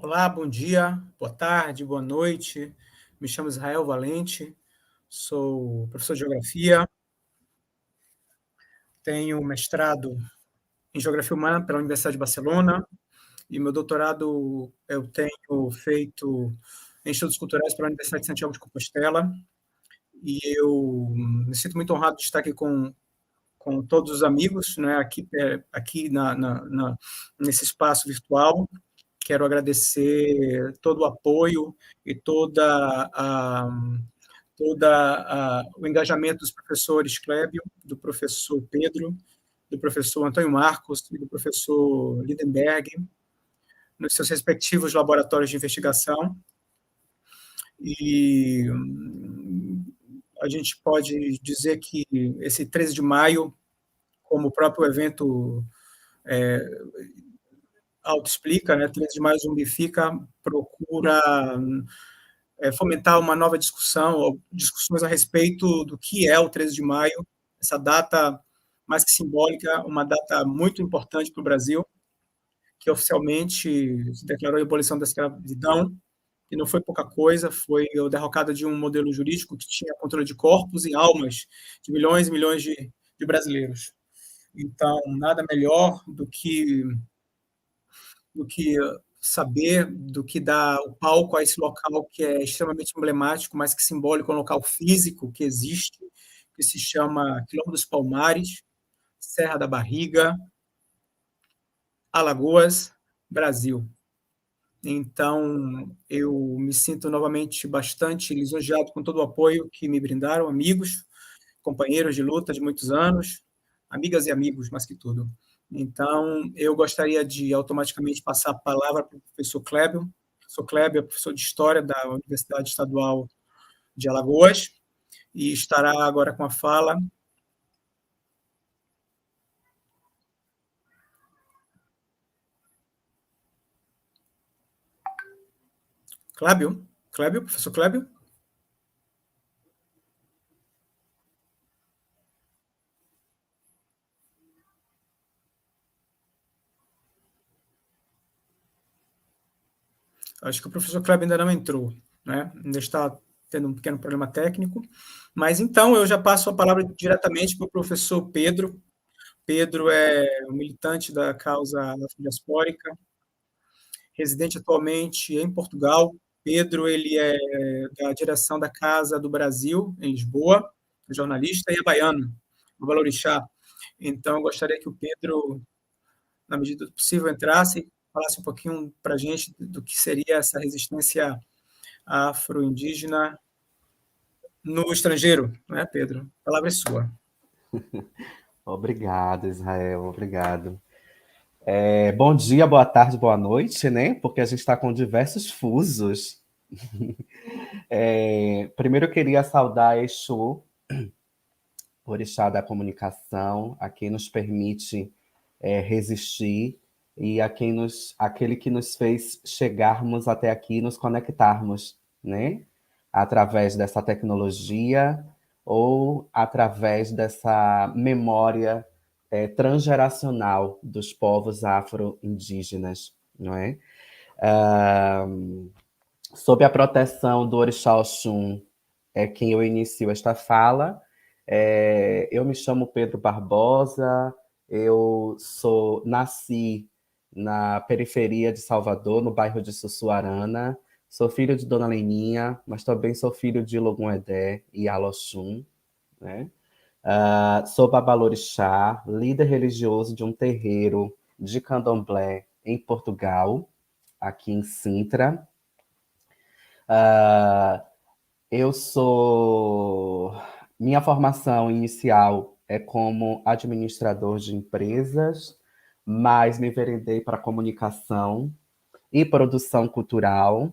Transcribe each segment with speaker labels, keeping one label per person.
Speaker 1: Olá, bom dia, boa tarde, boa noite. Me chamo Israel Valente, sou professor de geografia, tenho mestrado em geografia humana pela Universidade de Barcelona e meu doutorado eu tenho feito em estudos culturais pela Universidade de Santiago de Compostela. E eu me sinto muito honrado de estar aqui com todos os amigos, né, aqui nesse espaço virtual. Quero agradecer todo o apoio e o engajamento dos professores Clébio, do professor Pedro, do professor Antônio Marcos e do professor Lindenberg, nos seus respectivos laboratórios de investigação. E a gente pode dizer que esse 13 de maio, como o próprio evento autoexplica, né, 13 de maio zumbifica, procura fomentar uma nova discussão, discussões a respeito do que é o 13 de maio, essa data mais que simbólica, uma data muito importante para o Brasil, que oficialmente se declarou a abolição da escravidão, e não foi pouca coisa, foi a derrocada de um modelo jurídico que tinha controle de corpos e almas de milhões e milhões de brasileiros. Então, nada melhor do que saber, do que dar o palco a esse local que é extremamente emblemático, mas que simbólico, é um local físico que existe, que se chama Quilombo dos Palmares, Serra da Barriga, Alagoas, Brasil. Então, eu me sinto novamente bastante lisonjeado com todo o apoio que me brindaram, amigos, companheiros de luta de muitos anos, amigas e amigos, mais que tudo. Então, eu gostaria de automaticamente passar a palavra para o professor Clébio. O professor Clébio é professor de História da Universidade Estadual de Alagoas e estará agora com a fala. Clébio? Clébio? Professor Clébio? Acho que o professor Kleber ainda não entrou, né? Ainda está tendo um pequeno problema técnico. Mas então eu já passo a palavra diretamente para o professor Pedro. Pedro é um militante da causa afrodiaspórica, residente atualmente em Portugal. Pedro ele é da direção da Casa do Brasil, em Lisboa, jornalista, e é baiano, do Valorixá. Então, eu gostaria que o Pedro, na medida do possível, entrasse e falasse um pouquinho para a gente do que seria essa resistência afro-indígena no estrangeiro, né, Pedro? A palavra é sua.
Speaker 2: Obrigado, Israel, obrigado. Bom dia, boa tarde, boa noite, né? Porque a gente está com diversos fusos. Primeiro eu queria saudar Exu, orixá da comunicação, a quem nos permite resistir e aquele que nos fez chegarmos até aqui e nos conectarmos, né? Através dessa tecnologia ou através dessa memória transgeracional dos povos afro-indígenas, não é? Ah, Sob a proteção do Orixá Oxum, é quem eu inicio esta fala. Eu me chamo Pedro Barbosa, nasci na periferia de Salvador, no bairro de Sussuarana. Sou filho de Dona Leninha, mas também sou filho de Logum Edé e Aloxum, né? Sou babalorixá, líder religioso de um terreiro de candomblé em Portugal, aqui em Sintra. Eu sou. Minha formação inicial é como administrador de empresas, mas me enveredei para comunicação e produção cultural.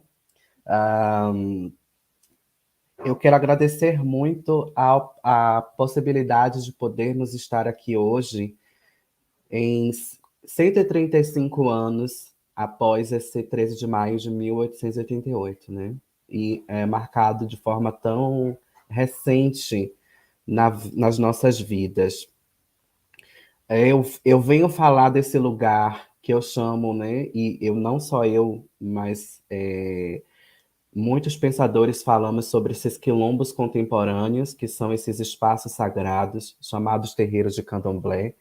Speaker 2: Eu quero agradecer muito a possibilidade de podermos estar aqui hoje, em 135 anos após esse 13 de maio de 1888, né? E é marcado de forma tão recente nas nossas vidas. Eu venho falar desse lugar que eu chamo, né, e eu não só eu, mas muitos pensadores falamos sobre esses quilombos contemporâneos, que são esses espaços sagrados, chamados terreiros de candomblé,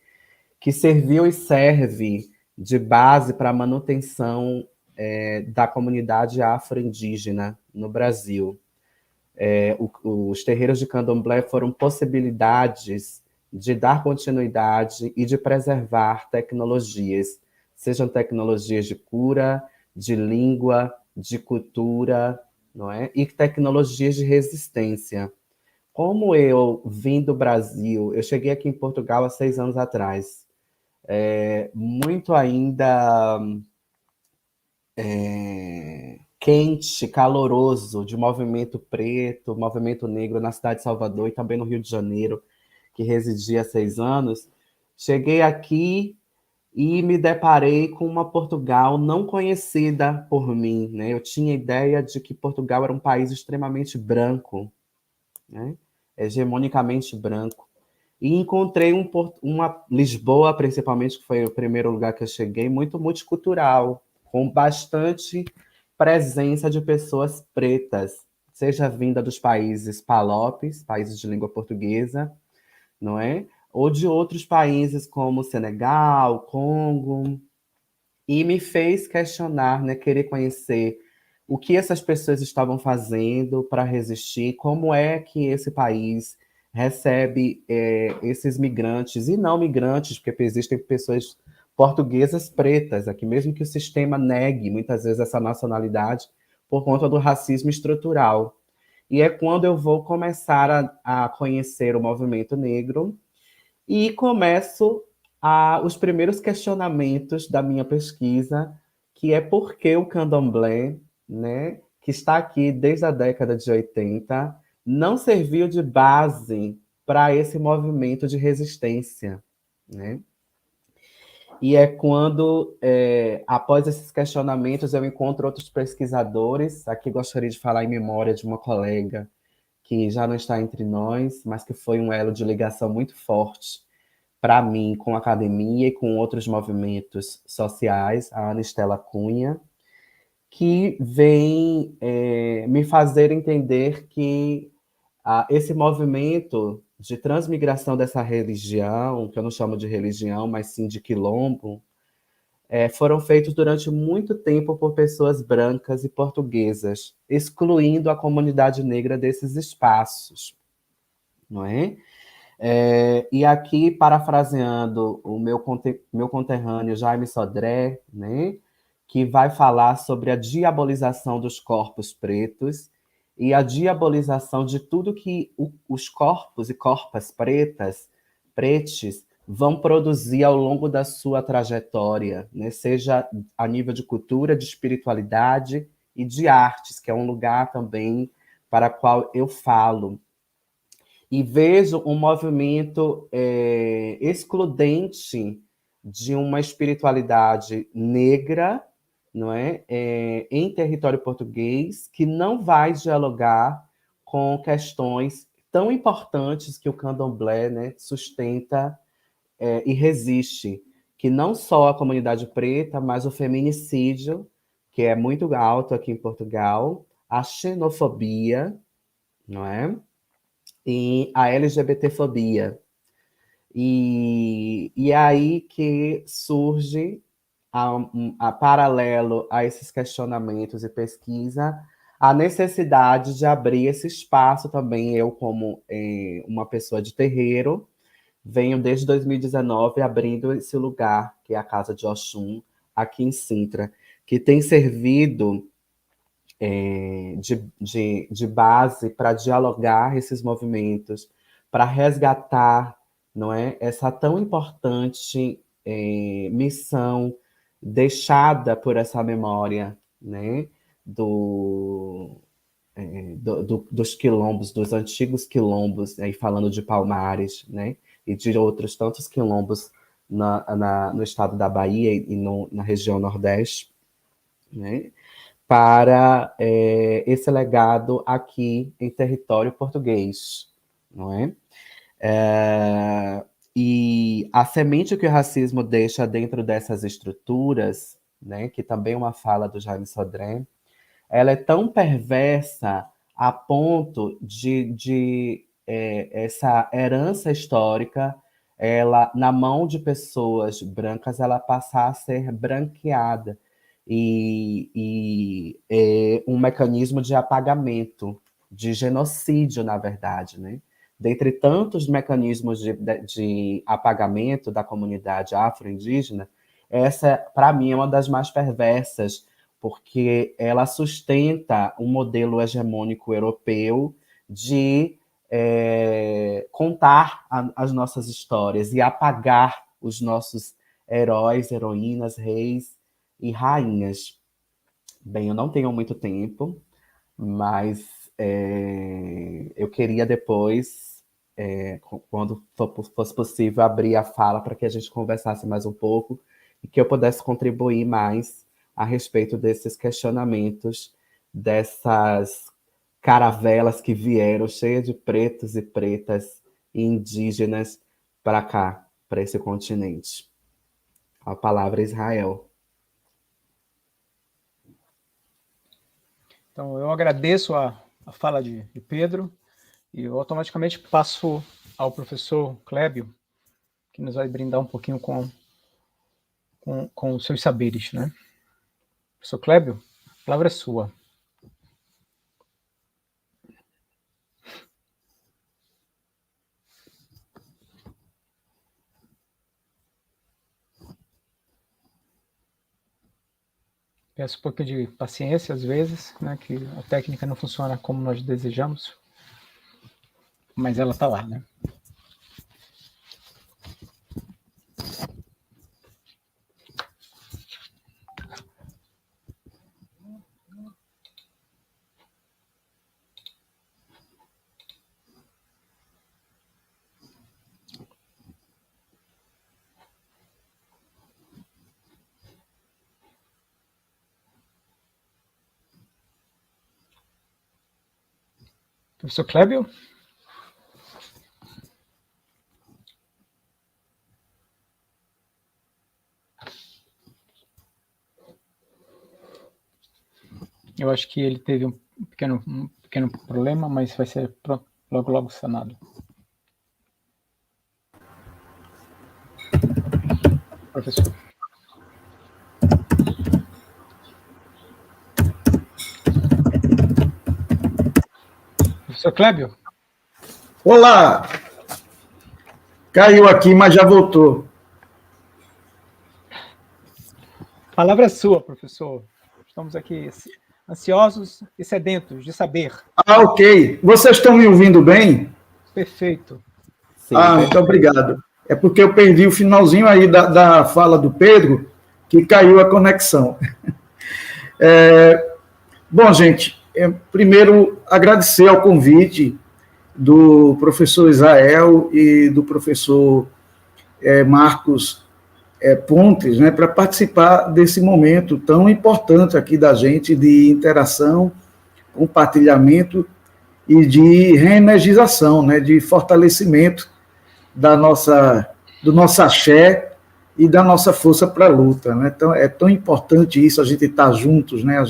Speaker 2: que serviu e serve de base para a manutenção da comunidade afro-indígena no Brasil. Os terreiros de candomblé foram possibilidades de dar continuidade e de preservar tecnologias, sejam tecnologias de cura, de língua, de cultura, não é? E tecnologias de resistência. Como eu vim do Brasil, eu cheguei aqui em Portugal há 6 anos atrás, muito ainda quente, caloroso, de movimento preto, movimento negro na cidade de Salvador e também no Rio de Janeiro, que residia há 6 anos. Cheguei aqui e me deparei com uma Portugal não conhecida por mim, né? Eu tinha ideia de que Portugal era um país extremamente branco, né? Hegemonicamente branco. E encontrei uma Lisboa, principalmente, que foi o primeiro lugar que eu cheguei, muito multicultural, com bastante presença de pessoas pretas, seja vinda dos países palopes, países de língua portuguesa, não é? Ou de outros países como Senegal, Congo, e me fez questionar, né, querer conhecer o que essas pessoas estavam fazendo para resistir, como é que esse país recebe esses migrantes e não migrantes, porque existem pessoas portuguesas pretas aqui, mesmo que o sistema negue muitas vezes essa nacionalidade por conta do racismo estrutural. E é quando eu vou começar a conhecer o movimento negro e começo os primeiros questionamentos da minha pesquisa, que é por que o candomblé, né, que está aqui desde a década de 80, não serviu de base para esse movimento de resistência, né? E é quando, após esses questionamentos, eu encontro outros pesquisadores. Aqui gostaria de falar em memória de uma colega que já não está entre nós, mas que foi um elo de ligação muito forte para mim com a academia e com outros movimentos sociais, a Ana Estela Cunha, que vem me fazer entender que esse movimento de transmigração dessa religião, que eu não chamo de religião, mas sim de quilombo, foram feitos durante muito tempo por pessoas brancas e portuguesas, excluindo a comunidade negra desses espaços, não é? E aqui, parafraseando o meu conterrâneo Jaime Sodré, né, que vai falar sobre a diabolização dos corpos pretos e a diabolização de tudo que os corpos e corpas pretas, pretes, vão produzir ao longo da sua trajetória, né, seja a nível de cultura, de espiritualidade e de artes, que é um lugar também para o qual eu falo, e vejo um movimento excludente de uma espiritualidade negra, não é? Em território português, que não vai dialogar com questões tão importantes que o candomblé, né, sustenta e resiste, que não só a comunidade preta, mas o feminicídio, que é muito alto aqui em Portugal, a xenofobia, não é? E a LGBTfobia. E aí que surge, paralelo a esses questionamentos e pesquisa, a necessidade de abrir esse espaço também. Eu, como uma pessoa de terreiro, venho desde 2019 abrindo esse lugar, que é a Casa de Oxum, aqui em Sintra, que tem servido de base para dialogar esses movimentos, para resgatar, não é, essa tão importante missão deixada por essa memória, né, dos quilombos, dos antigos quilombos, aí falando de Palmares, né, e de outros tantos quilombos no estado da Bahia e na região Nordeste, né, para esse legado aqui em território português, não é? E a semente que o racismo deixa dentro dessas estruturas, né, que também é uma fala do Jaime Sodré, ela é tão perversa a ponto de essa herança histórica, ela, na mão de pessoas brancas, ela passar a ser branqueada e é um mecanismo de apagamento, de genocídio, na verdade, né? Dentre tantos mecanismos de apagamento da comunidade afro-indígena, essa, para mim, é uma das mais perversas, porque ela sustenta um modelo hegemônico europeu de contar as nossas histórias e apagar os nossos heróis, heroínas, reis e rainhas. Bem, eu não tenho muito tempo, mas eu queria depois, quando fosse possível, abrir a fala para que a gente conversasse mais um pouco e que eu pudesse contribuir mais a respeito desses questionamentos, dessas caravelas que vieram cheias de pretos e pretas e indígenas para cá, para esse continente. A palavra é Israel.
Speaker 3: Então, eu agradeço a fala de Pedro e eu automaticamente passo ao professor Clébio, que nos vai brindar um pouquinho com os seus saberes, né? Professor Clébio, a palavra é sua. Peço um pouquinho de paciência, às vezes, né, que a técnica não funciona como nós desejamos, mas ela está lá, né? Professor Clébio? Eu acho que ele teve um pequeno problema, mas vai ser logo sanado. Professor. Professor Clébio?
Speaker 4: Olá! Caiu aqui, mas já voltou.
Speaker 3: A palavra é sua, professor. Estamos aqui ansiosos e sedentos de saber.
Speaker 4: Ah, ok. Vocês estão me ouvindo bem?
Speaker 3: Perfeito.
Speaker 4: Sim, muito obrigado. É porque eu perdi o finalzinho aí da fala do Pedro, que caiu a conexão. Bom, gente, primeiro agradecer ao convite do professor Israel e do professor Marcos Pontes, né, para participar desse momento tão importante aqui da gente de interação, compartilhamento e de reenergização, né, de fortalecimento do nosso axé e da nossa força para a luta, né? Então, é tão importante isso, a gente estar juntos, né, a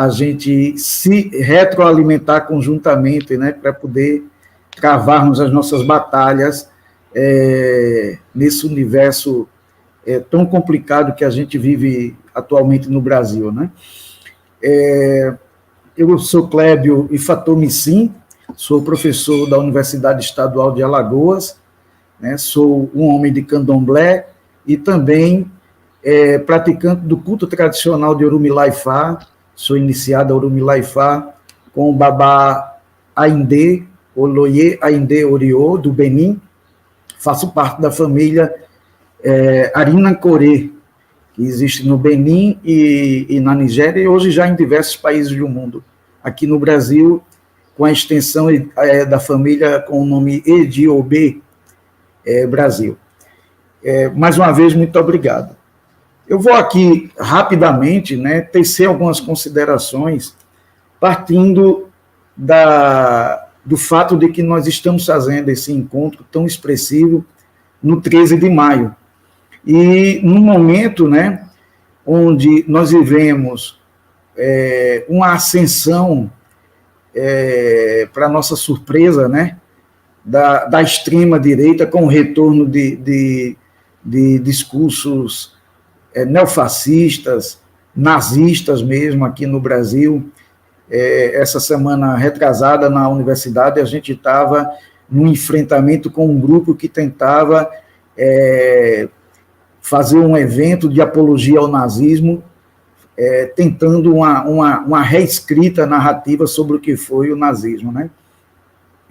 Speaker 4: gente se retroalimentar conjuntamente, né, para poder travarmos as nossas batalhas nesse universo tão complicado que a gente vive atualmente no Brasil, né? Eu sou Clébio Ifatomissim, sou professor da Universidade Estadual de Alagoas, né, sou um homem de candomblé e também praticante do culto tradicional de Orumilá-Ifá, sou iniciado a Orumilá-Ifá com o Babá Aindê, Oloye Aindê Oriô, do Benin, faço parte da família Arinancorê, que existe no Benin e na Nigéria, e hoje já em diversos países do mundo. Aqui no Brasil, com a extensão da família com o nome Ediobê Brasil. Mais uma vez, muito obrigado. Eu vou aqui, rapidamente, né, tecer algumas considerações, partindo do fato de que nós estamos fazendo esse encontro tão expressivo no 13 de maio. E no momento, né, onde nós vivemos uma ascensão, para nossa surpresa, né, da extrema-direita, com o retorno de discursos neofascistas, nazistas mesmo, aqui no Brasil. Essa semana retrasada na universidade, a gente estava num enfrentamento com um grupo que tentava fazer um evento de apologia ao nazismo, tentando uma reescrita narrativa sobre o que foi o nazismo, né?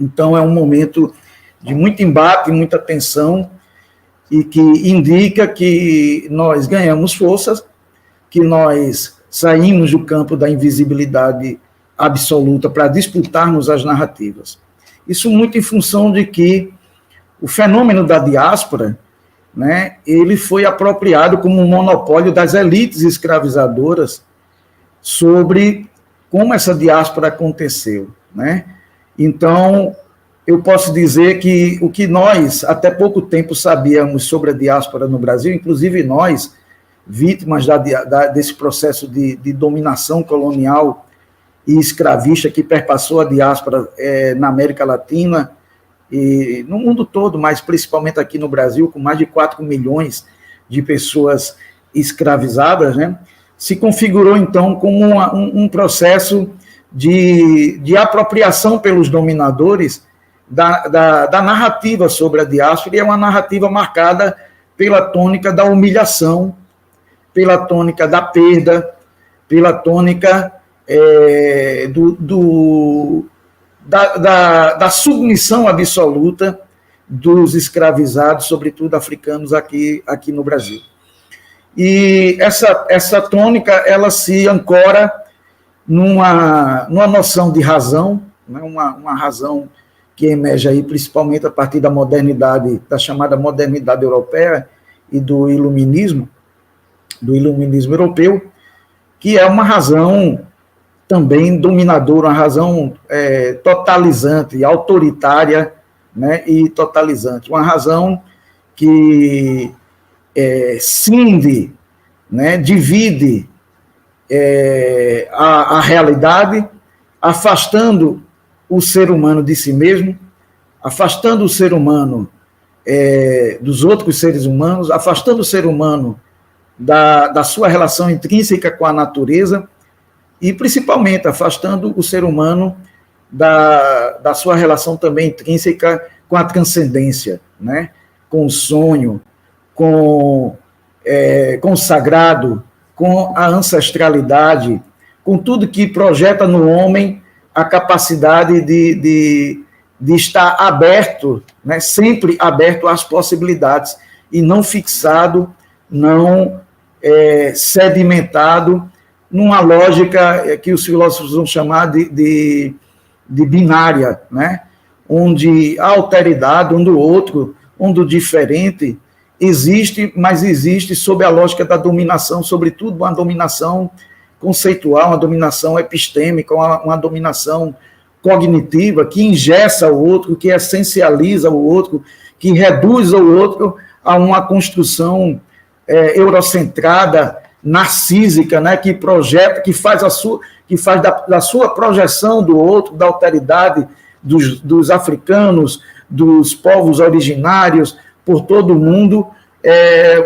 Speaker 4: Então, é um momento de muito embate, muita tensão, e que indica que nós ganhamos forças, que nós saímos do campo da invisibilidade absoluta para disputarmos as narrativas. Isso muito em função de que o fenômeno da diáspora, né, ele foi apropriado como um monopólio das elites escravizadoras sobre como essa diáspora aconteceu, né? Então, eu posso dizer que o que nós, até pouco tempo, sabíamos sobre a diáspora no Brasil, inclusive nós, vítimas desse processo de dominação colonial e escravista que perpassou a diáspora na América Latina e no mundo todo, mas principalmente aqui no Brasil, com mais de 4 milhões de pessoas escravizadas, né, se configurou, então, como um processo de apropriação pelos dominadores da narrativa sobre a diáspora, e é uma narrativa marcada pela tônica da humilhação, pela tônica da perda, pela tônica da submissão absoluta dos escravizados, sobretudo africanos, aqui no Brasil. E essa tônica, ela se ancora numa noção de razão, né, uma razão que emerge aí principalmente a partir da modernidade, da chamada modernidade europeia e do iluminismo europeu, que é uma razão também dominadora, uma razão totalizante, autoritária, né, e totalizante, uma razão que cinde, né, divide a realidade, afastando o ser humano de si mesmo, afastando o ser humano dos outros seres humanos, afastando o ser humano da sua relação intrínseca com a natureza e, principalmente, afastando o ser humano da sua relação também intrínseca com a transcendência, né? Com o sonho, com o sagrado, com a ancestralidade, com tudo que projeta no homem a capacidade de estar aberto, né? Sempre aberto às possibilidades, e não fixado, não sedimentado numa lógica que os filósofos vão chamar de binária, né? Onde a alteridade, onde o outro, onde o diferente existe, mas existe sob a lógica da dominação, sobretudo uma dominação conceitual, uma dominação epistêmica, uma dominação cognitiva que engessa o outro, que essencializa o outro, que reduz o outro a uma construção eurocentrada, narcísica, né, que projeta, que faz da sua projeção do outro, da alteridade dos africanos, dos povos originários por todo o mundo,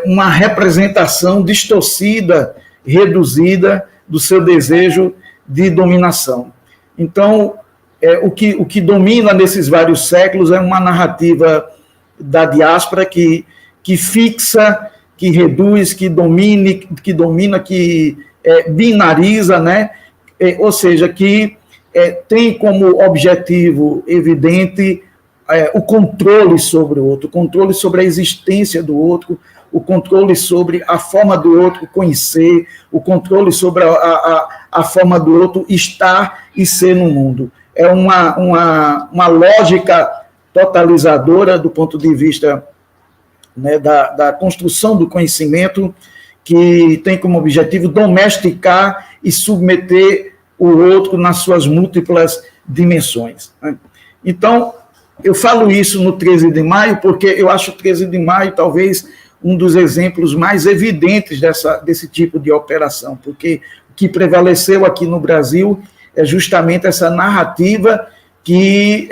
Speaker 4: uma representação distorcida, reduzida do seu desejo de dominação. Então, o que domina nesses vários séculos é uma narrativa da diáspora que fixa, que reduz, que domina, que binariza, né? Ou seja, que tem como objetivo evidente o controle sobre o outro, o controle sobre a existência do outro, o controle sobre a forma do outro conhecer, o controle sobre a forma do outro estar e ser no mundo. É uma lógica totalizadora do ponto de vista, né, da construção do conhecimento, que tem como objetivo domesticar e submeter o outro nas suas múltiplas dimensões, né? Então, Eu falo isso no 13 de maio porque eu acho o 13 de maio talvez um dos exemplos mais evidentes desse tipo de operação, porque o que prevaleceu aqui no Brasil é justamente essa narrativa que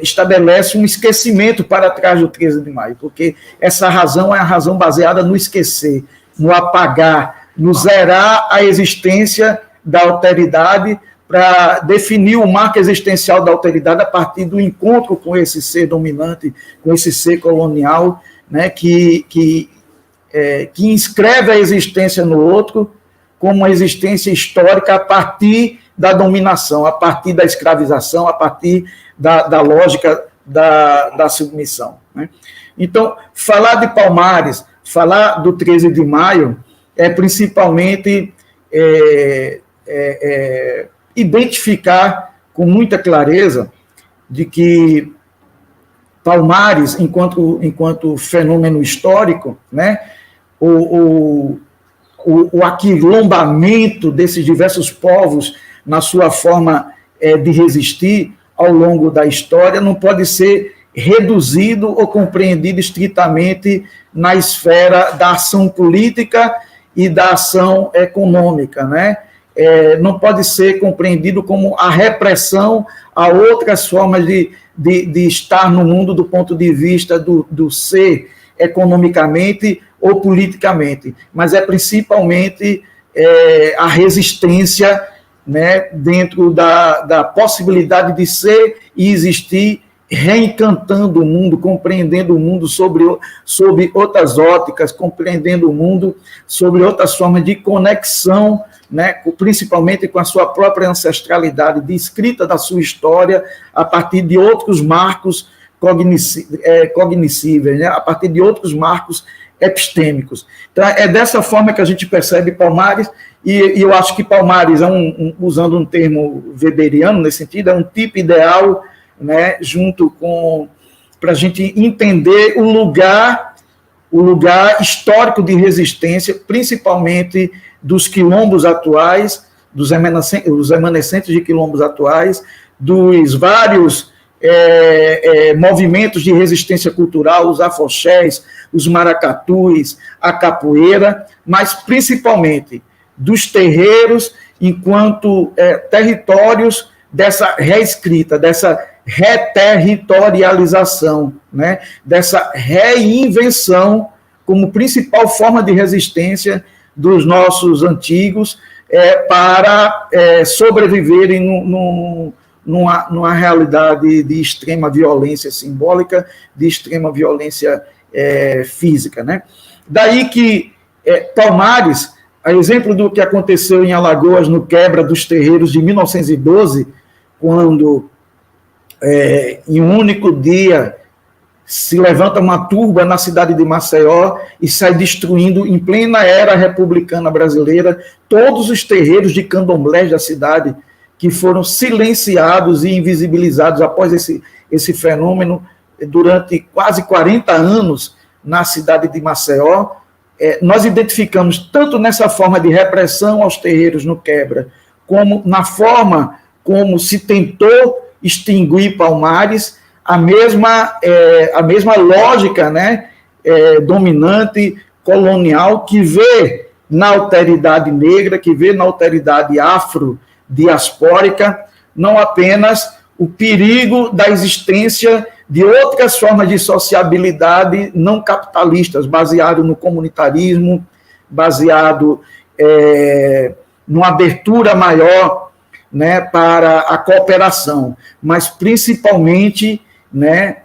Speaker 4: estabelece um esquecimento para trás do 13 de maio, porque essa razão é a razão baseada no esquecer, no apagar, no zerar a existência da alteridade, para definir o marco existencial da alteridade a partir do encontro com esse ser dominante, com esse ser colonial, né, que inscreve a existência no outro como uma existência histórica a partir da dominação, a partir da escravização, a partir da lógica da submissão. Né? Então, falar de Palmares, falar do 13 de maio, é principalmente identificar com muita clareza de que Palmares, enquanto fenômeno histórico, né, o aquilombamento desses diversos povos na sua forma de resistir ao longo da história não pode ser reduzido ou compreendido estritamente na esfera da ação política e da ação econômica, né? Não pode ser compreendido como a repressão a outras formas de estar no mundo do ponto de vista do ser economicamente ou politicamente, mas é principalmente a resistência, né, dentro da possibilidade de ser e existir, reencantando o mundo, compreendendo o mundo sob outras óticas, compreendendo o mundo sobre outras formas de conexão, né, principalmente com a sua própria ancestralidade, de escrita da sua história a partir de outros marcos cognoscíveis, né, a partir de outros marcos epistêmicos. Então, é dessa forma que a gente percebe Palmares, e eu acho que Palmares usando um termo weberiano nesse sentido, é um tipo ideal, né, junto com, para a gente entender o lugar histórico de resistência, principalmente dos quilombos atuais, dos remanescentes de quilombos atuais, dos vários movimentos de resistência cultural, os afoxés, os maracatus, a capoeira, mas principalmente dos terreiros enquanto territórios dessa reescrita, dessa reterritorialização, né, dessa reinvenção como principal forma de resistência dos nossos antigos para sobreviverem numa realidade de extrema violência simbólica, de extrema violência física. Né? Daí que Palmares, a exemplo do que aconteceu em Alagoas no quebra dos terreiros de 1912, quando em um único dia se levanta uma turba na cidade de Maceió e sai destruindo, em plena era republicana brasileira, todos os terreiros de candomblés da cidade, que foram silenciados e invisibilizados após esse fenômeno durante quase 40 anos na cidade de Maceió. Nós identificamos tanto nessa forma de repressão aos terreiros no quebra, como na forma como se tentou extinguir Palmares, a mesma lógica, né, dominante, colonial, que vê na alteridade negra, que vê na alteridade afro-diaspórica, não apenas o perigo da existência de outras formas de sociabilidade não capitalistas, baseado no comunitarismo, baseado numa abertura maior, né, para a cooperação, mas principalmente, né,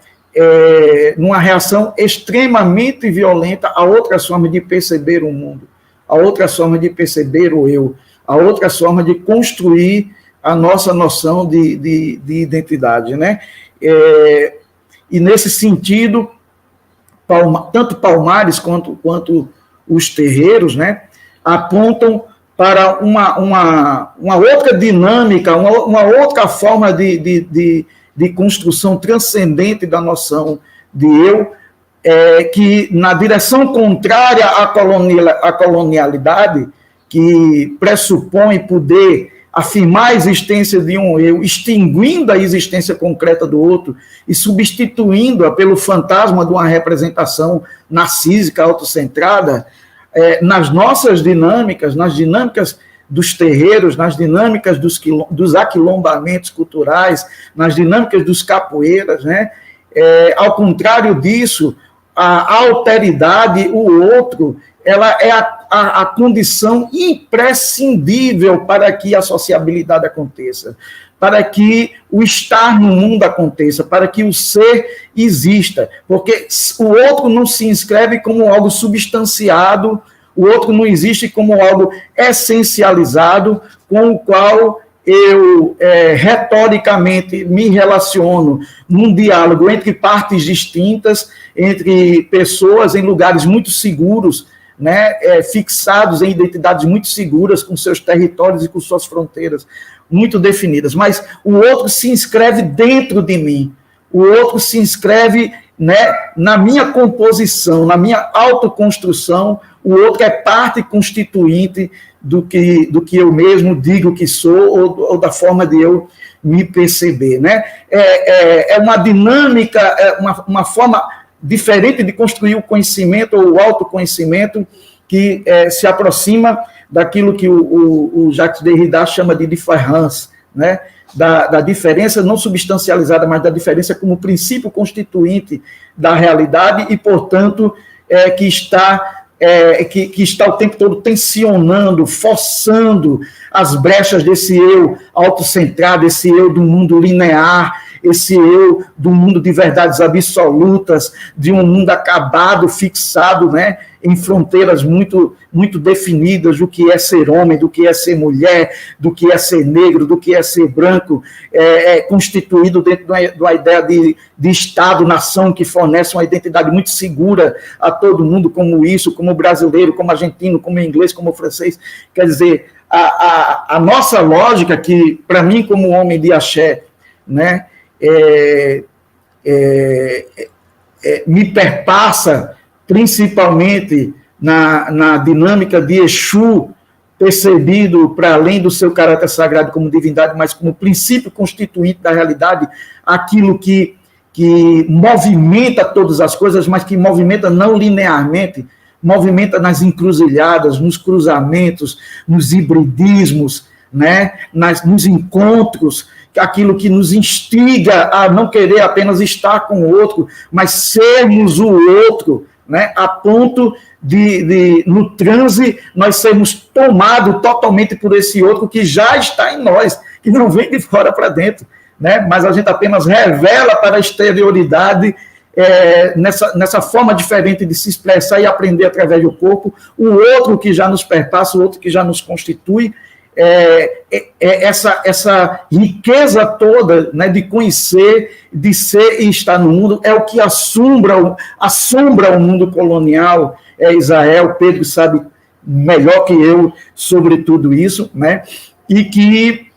Speaker 4: numa reação extremamente violenta a outras formas de perceber o mundo, a outras formas de perceber o eu, a outras formas de construir a nossa noção de identidade. Né? E nesse sentido, tanto Palmares quanto os terreiros, né, apontam para uma outra dinâmica, uma outra forma de construção transcendente da noção de eu, que na direção contrária à colonialidade, que pressupõe poder afirmar a existência de um eu, extinguindo a existência concreta do outro e substituindo-a pelo fantasma de uma representação narcísica, autocentrada, nas nossas dinâmicas, nas dinâmicas dos terreiros, nas dinâmicas dos aquilombamentos culturais, nas dinâmicas dos capoeiras, né? Ao contrário disso, a alteridade, o outro, ela é a condição imprescindível para que a sociabilidade aconteça, para que o estar no mundo aconteça, para que o ser exista, porque o outro não se inscreve como algo substanciado, o outro não existe como algo essencializado, com o qual eu retoricamente me relaciono num diálogo entre partes distintas, entre pessoas em lugares muito seguros, né, fixados em identidades muito seguras, com seus territórios e com suas fronteiras muito definidas. Mas o outro se inscreve dentro de mim, o outro se inscreve, né, na minha composição, na minha autoconstrução, o outro é parte constituinte do que eu mesmo digo que sou, ou da forma de eu me perceber, né? É uma dinâmica, uma forma diferente de construir o conhecimento ou o autoconhecimento que se aproxima daquilo que o Jacques Derrida chama de différence, né? Da diferença não substancializada, mas da diferença como princípio constituinte da realidade e, portanto, que está o tempo todo tensionando, forçando as brechas desse eu autocentrado, esse eu do mundo linear, esse eu do mundo de verdades absolutas, de um mundo acabado, fixado, né, em fronteiras muito, muito definidas do que é ser homem, do que é ser mulher, do que é ser negro, do que é ser branco, constituído dentro de uma ideia de Estado-nação que fornece uma identidade muito segura a todo mundo, como isso, como brasileiro, como argentino, como inglês, como francês. Quer dizer, a nossa lógica, que para mim, como homem de axé, né, me perpassa principalmente na dinâmica de Exu, percebido para além do seu caráter sagrado como divindade, mas como princípio constituinte da realidade, aquilo que movimenta todas as coisas, mas que movimenta não linearmente, movimenta nas encruzilhadas, nos cruzamentos, nos hibridismos, né, nos encontros, aquilo que nos instiga a não querer apenas estar com o outro, mas sermos o outro, né, a ponto de no transe, nós sermos tomados totalmente por esse outro que já está em nós, que não vem de fora para dentro, né, mas a gente apenas revela para a exterioridade, nessa forma diferente de se expressar e aprender através do corpo, o outro que já nos perpassa, o outro que já nos constitui, essa riqueza toda, né, de conhecer, de ser e estar no mundo, é o que assombra o mundo colonial. Israel, Pedro sabe melhor que eu sobre tudo isso, né, e que,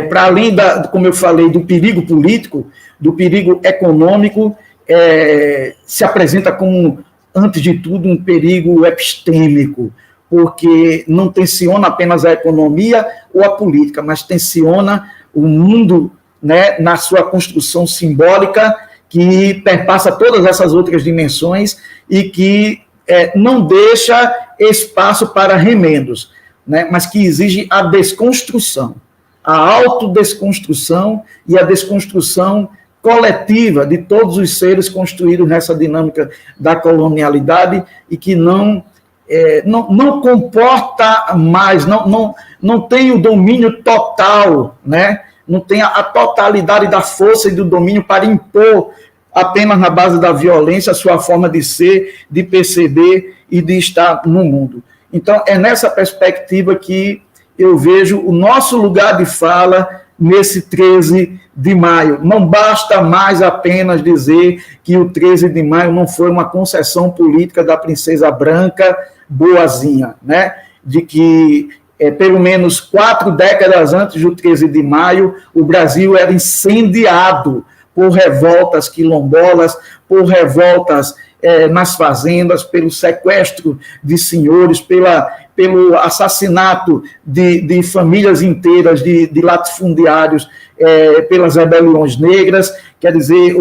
Speaker 4: para além, como eu falei, do perigo político, do perigo econômico, se apresenta como, antes de tudo, um perigo epistêmico, porque não tensiona apenas a economia ou a política, mas tensiona o mundo, né, na sua construção simbólica, que perpassa todas essas outras dimensões e que não deixa espaço para remendos, né, mas que exige a desconstrução, a autodesconstrução e a desconstrução coletiva de todos os seres construídos nessa dinâmica da colonialidade e que não comporta mais, não tem o domínio total, né? Não tem a totalidade da força e do domínio para impor apenas na base da violência a sua forma de ser, de perceber e de estar no mundo. Então, é nessa perspectiva que eu vejo o nosso lugar de fala nesse 13 de maio. Não basta mais apenas dizer que o 13 de maio não foi uma concessão política da princesa branca boazinha, né? De que, pelo menos 4 décadas antes do 13 de maio, o Brasil era incendiado por revoltas quilombolas, por revoltas nas fazendas, pelo sequestro de senhores, pelo assassinato de famílias inteiras, de latifundiários, pelas rebeliões negras. Quer dizer,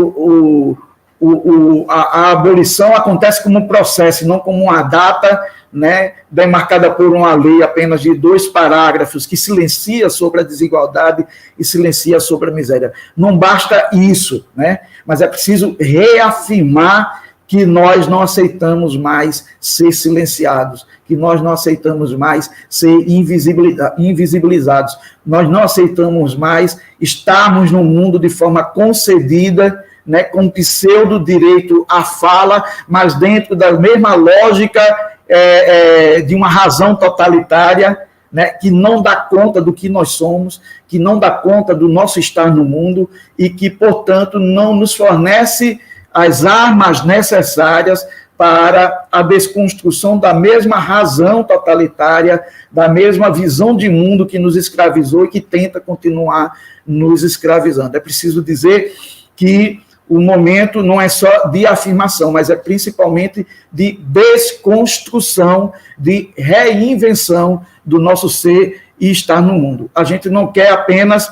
Speaker 4: a abolição acontece como um processo, não como uma data, né, demarcada por uma lei apenas de 2 parágrafos, que silencia sobre a desigualdade e silencia sobre a miséria. Não basta isso, né, mas é preciso reafirmar que nós não aceitamos mais ser silenciados, que nós não aceitamos mais ser invisibilizados, nós não aceitamos mais estarmos no mundo de forma concedida, né, com pseudo direito à fala, mas dentro da mesma lógica de uma razão totalitária, né, que não dá conta do que nós somos, que não dá conta do nosso estar no mundo e que, portanto, não nos fornece as armas necessárias para a desconstrução da mesma razão totalitária, da mesma visão de mundo que nos escravizou e que tenta continuar nos escravizando. É preciso dizer que o momento não é só de afirmação, mas é principalmente de desconstrução, de reinvenção do nosso ser e estar no mundo. A gente não quer apenas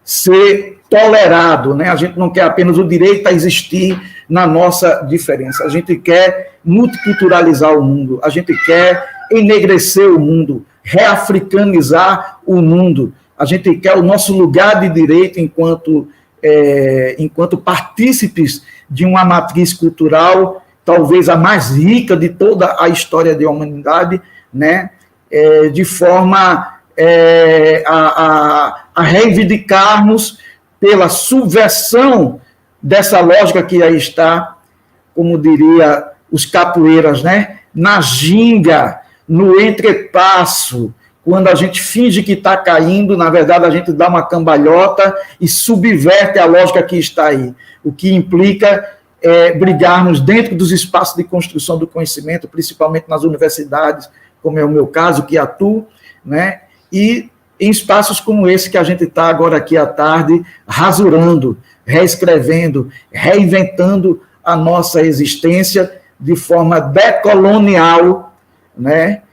Speaker 4: ser tolerado, né? A gente não quer apenas o direito a existir na nossa diferença. A gente quer multiculturalizar o mundo, a gente quer enegrecer o mundo, reafricanizar o mundo. A gente quer o nosso lugar de direito enquanto partícipes de uma matriz cultural, talvez a mais rica de toda a história da humanidade, né? De forma a reivindicarmos pela subversão dessa lógica que aí está, como diria os capoeiras, né? Na ginga, no entrepasso. Quando a gente finge que está caindo, na verdade a gente dá uma cambalhota e subverte a lógica que está aí, o que implica brigarmos dentro dos espaços de construção do conhecimento, principalmente nas universidades, como é o meu caso, que atuo, né? E em espaços como esse que a gente está agora aqui à tarde, rasurando, reescrevendo, reinventando a nossa existência de forma decolonial, né?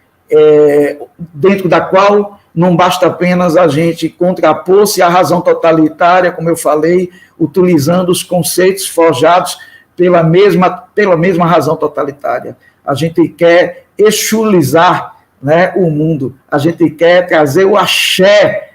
Speaker 4: Dentro da qual não basta apenas a gente contrapor-se à razão totalitária, como eu falei, utilizando os conceitos forjados pela mesma razão totalitária. A gente quer exulizar, né, o mundo, a gente quer trazer o axé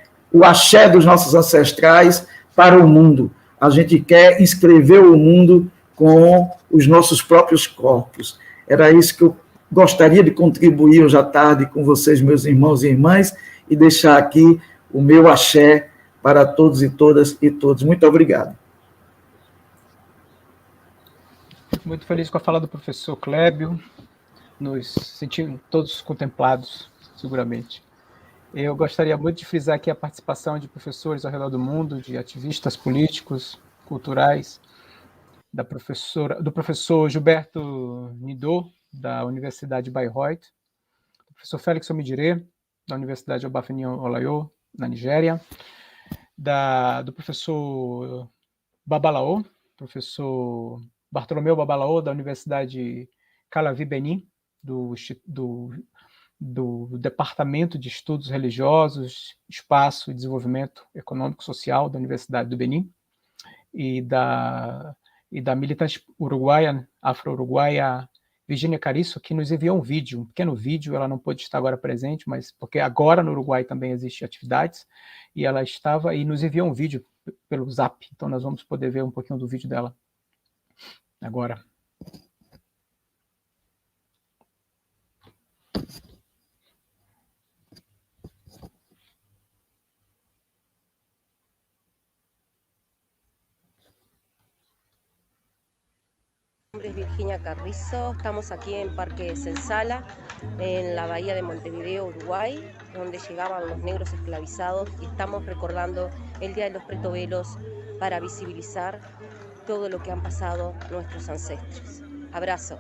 Speaker 4: dos nossos ancestrais para o mundo. A gente quer inscrever o mundo com os nossos próprios corpos. Era isso que eu gostaria de contribuir hoje à tarde com vocês, meus irmãos e irmãs, e deixar aqui o meu axé para todos e todas e todos. Muito obrigado.
Speaker 3: Fico muito feliz com a fala do professor Clébio, nos sentimos todos contemplados, seguramente. Eu gostaria muito de frisar aqui a participação de professores ao redor do mundo, de ativistas políticos, culturais, do professor Gilberto Nidô, da Universidade de Bayreuth, do professor Félix Omidire, da Universidade Obafemi Olayo, na Nigéria, do professor Babalaô, professor Bartolomeu Babalaô, da Universidade Calavi Benin, do Departamento de Estudos Religiosos, Espaço e Desenvolvimento Econômico e Social da Universidade do Benin, e da militante uruguaia, afro-uruguaia, Virginia Cariço, que nos enviou um pequeno vídeo. Ela não pôde estar agora presente, mas porque agora no Uruguai também existem atividades, e ela estava e nos enviou um vídeo pelo Zap, então nós vamos poder ver um pouquinho do vídeo dela agora.
Speaker 5: Mi nombre es Virginia Carrizo, estamos aquí en Parque Sensala, en la bahía de Montevideo, Uruguay, donde llegaban los negros esclavizados, y estamos recordando el Día de los Pretobelos para visibilizar todo lo que han pasado nuestros ancestros. Abrazo.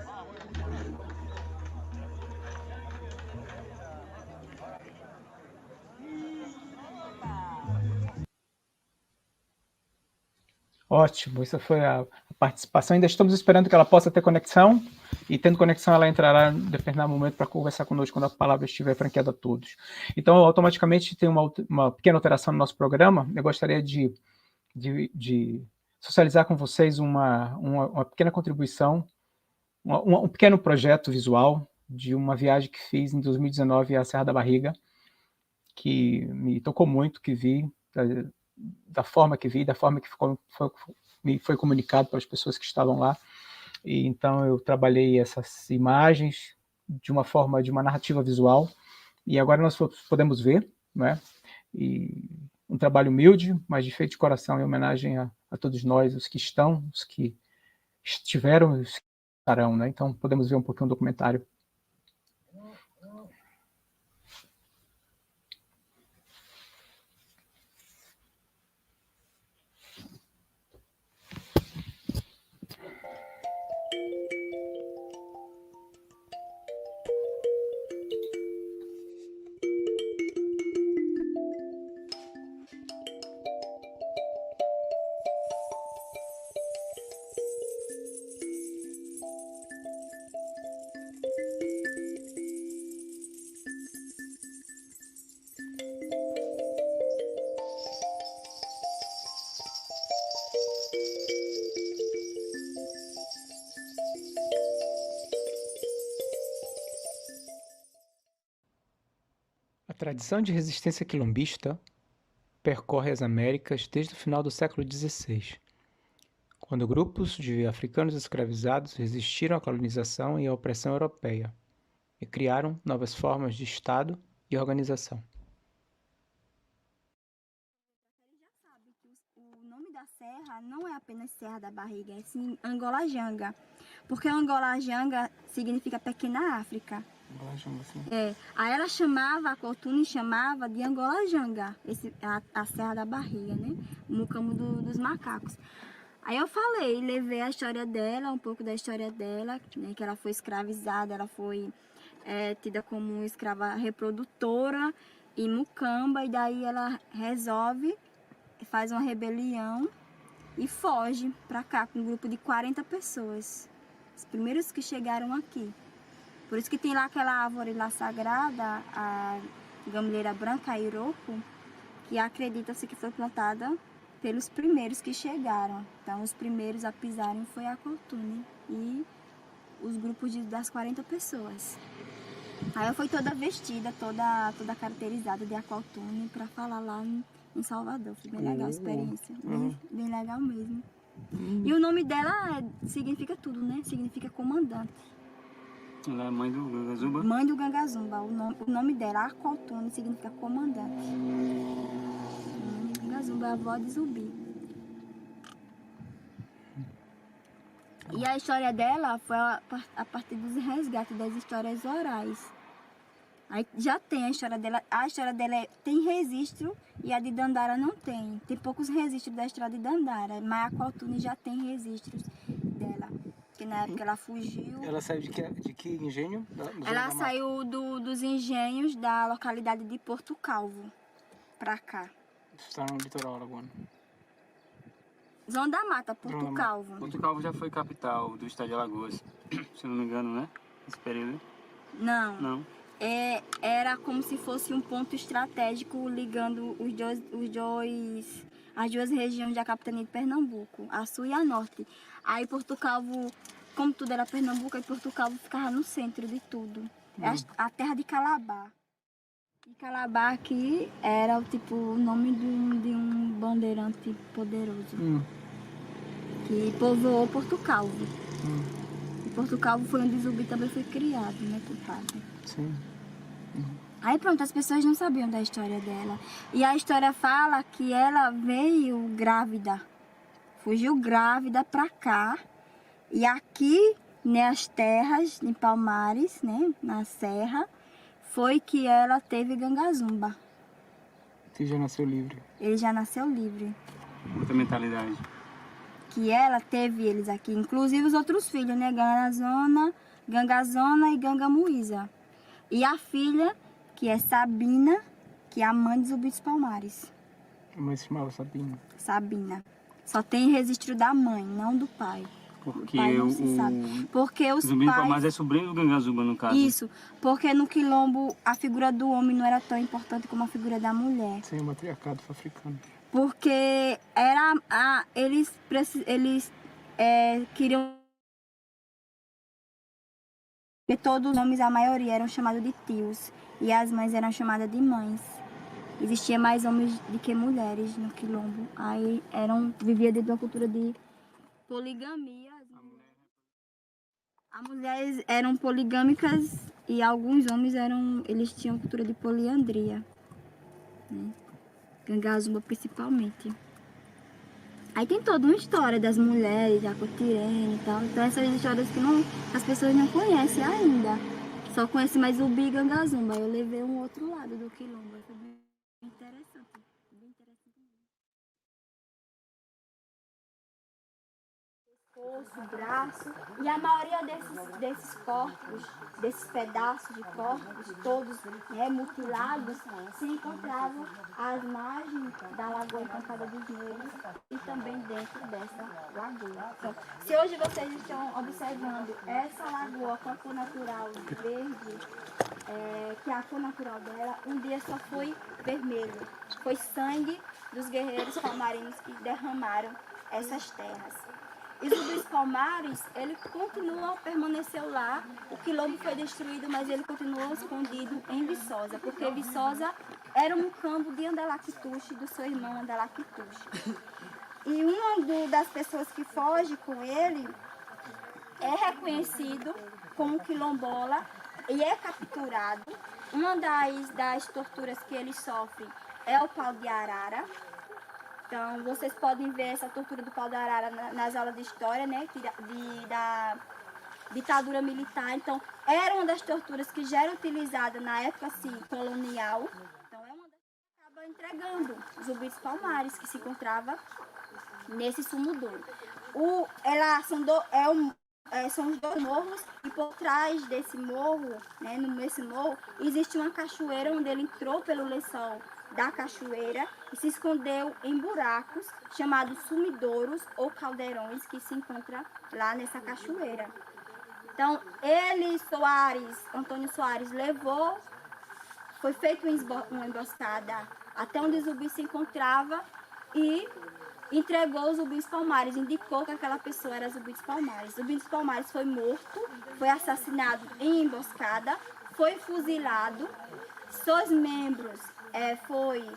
Speaker 3: Ótimo, essa foi a participação. Ainda estamos esperando que ela possa ter conexão, e tendo conexão ela entrará em determinado momento para conversar conosco quando a palavra estiver franqueada a todos. Então, automaticamente tem uma pequena alteração no nosso programa. Eu gostaria de socializar com vocês uma pequena contribuição, um pequeno projeto visual de uma viagem que fiz em 2019 à Serra da Barriga, que me tocou muito, que vi, da forma que vi, da forma que me foi comunicado pelas pessoas que estavam lá. E então eu trabalhei essas imagens de uma narrativa visual, e agora nós podemos ver, né? E um trabalho humilde, mas de feito de coração, em homenagem a todos nós, os que estão, os que estiveram e os que estarão, né? Então podemos ver um pouquinho do documentário. A tradição de resistência quilombista percorre as Américas desde o final do século XVI, quando grupos de africanos escravizados resistiram à colonização e à opressão europeia e criaram novas formas de Estado e organização.
Speaker 6: O nome da serra não é apenas Serra da Barriga, é sim Angola Janga, porque Angola Janga significa Pequena África. Aí ela chamava, a Coltune chamava de Angola Janga, a Serra da Barriga, né? O Mucamo dos macacos. Aí eu levei a história dela, um pouco da história dela, né? Que ela foi escravizada, ela foi tida como escrava reprodutora em Mucamba, e daí ela resolve, faz uma rebelião e foge pra cá com um grupo de 40 pessoas, os primeiros que chegaram aqui. Por isso que tem lá aquela árvore lá sagrada, a gameleira branca, a Iroko, que acredita-se que foi plantada pelos primeiros que chegaram. Então, os primeiros a pisarem foi a Coltune e os grupos das 40 pessoas. Aí eu fui toda vestida, toda caracterizada de Aqualtune para falar lá em Salvador. Foi bem legal a experiência, bem legal mesmo. E o nome dela significa tudo, né? Significa comandante.
Speaker 7: Ela é mãe do Gangazumba?
Speaker 6: Mãe do Gangazumba. O nome dela, Aqualtune, significa comandante. Gangazumba é a avó de Zumbi. E a história dela foi a partir dos resgates das histórias orais. Aí já tem a história dela tem registro e a de Dandara não tem. Tem poucos registros da história de Dandara, mas a Coltune já tem registros dela. Que na época ela fugiu.
Speaker 3: Ela saiu de que engenho?
Speaker 6: Ela saiu dos engenhos da localidade de Porto Calvo pra cá.
Speaker 3: Está no litoral alagoano.
Speaker 6: Zona da Mata, Porto Calvo.
Speaker 7: Porto Calvo já foi capital do estado de Alagoas, se não me engano, né? Nesse período.
Speaker 6: Não. Era como se fosse um ponto estratégico ligando as duas regiões da capitania de Pernambuco, a sul e a norte. Aí Porto Calvo, como tudo era Pernambuco, aí Porto Calvo ficava no centro de tudo. É a terra de Calabar. E Calabar aqui era o nome de um bandeirante poderoso. Que povoou Porto Calvo. E Porto Calvo foi onde Zumbi também foi criado, né, por padre.
Speaker 3: Sim.
Speaker 6: Aí pronto, as pessoas não sabiam da história dela. E a história fala que ela veio grávida. Fugiu grávida pra cá. E aqui, nas terras, em Palmares, né, na serra, foi que ela teve Gangazumba.
Speaker 3: Você já nasceu livre.
Speaker 6: Ele já nasceu livre.
Speaker 7: Muita mentalidade.
Speaker 6: Que ela teve eles aqui, inclusive os outros filhos, né, Gangazona e Gangamuísa. E a filha, que é Sabina, que é a mãe de Zumbi dos Palmares.
Speaker 3: A mãe se chamava Sabina.
Speaker 6: Sabina. Só tem registro da mãe, não do pai.
Speaker 7: Porque
Speaker 6: pai não se sabe. Porque os
Speaker 7: Zumbi dos
Speaker 6: pais...
Speaker 7: Palmares é sobrinho do Gangazuba, no caso.
Speaker 6: Isso, porque no quilombo a figura do homem não era tão importante como a figura da mulher.
Speaker 3: Sim, o matriarcado africano.
Speaker 6: Porque eles queriam... Porque todos os homens, a maioria, eram chamados de tios. E as mães eram chamadas de mães. Existia mais homens do que mulheres no quilombo. Aí vivia dentro de uma cultura de poligamia. As mulheres eram poligâmicas e alguns homens eles tinham cultura de poliandria, né? Gangazuba principalmente. Aí tem toda uma história das mulheres, da Cotirene e tal. Então essas histórias que as pessoas não conhecem ainda. Só conhecem mais o Bi Gangazumba. Aí eu levei um outro lado do quilombo. Foi bem interessante. Bem interessante. Pescoço, braço, e a maioria desses corpos, desses pedaços de corpos, todos mutilados, se encontravam às margens da Lagoa Encantado dos Negros e também dentro dessa lagoa. Então, se hoje vocês estão observando essa lagoa com a cor natural verde, que é a cor natural dela, um dia só foi vermelho. Foi sangue dos guerreiros palmarinos que derramaram essas terras. E os Zumbis Palmares, ele permaneceu lá. O quilombo foi destruído, mas ele continuou escondido em Viçosa, porque Viçosa era um campo de Andalactuche, do seu irmão Andalactuche. E uma das pessoas que foge com ele é reconhecido como quilombola e é capturado. Uma das torturas que ele sofre é o pau de arara. Então, vocês podem ver essa tortura do pau de arara nas aulas de história, né, da ditadura militar. Então, era uma das torturas que já era utilizada na época assim, colonial. Então, é uma das que acaba entregando os Zumbis Palmares, que se encontrava nesse sumidouro. São os dois morros, e por trás desse morro, né, nesse morro, existe uma cachoeira onde ele entrou pelo lençol da cachoeira e se escondeu em buracos chamados sumidouros ou caldeirões, que se encontra lá nessa cachoeira. Então, Antônio Soares levou, foi feita uma emboscada até onde o Zumbi se encontrava e entregou os Zumbis Palmares, indicou que aquela pessoa era Zumbis Palmares. Zumbis Palmares foi morto, foi assassinado em emboscada, foi fuzilado, seus membros foi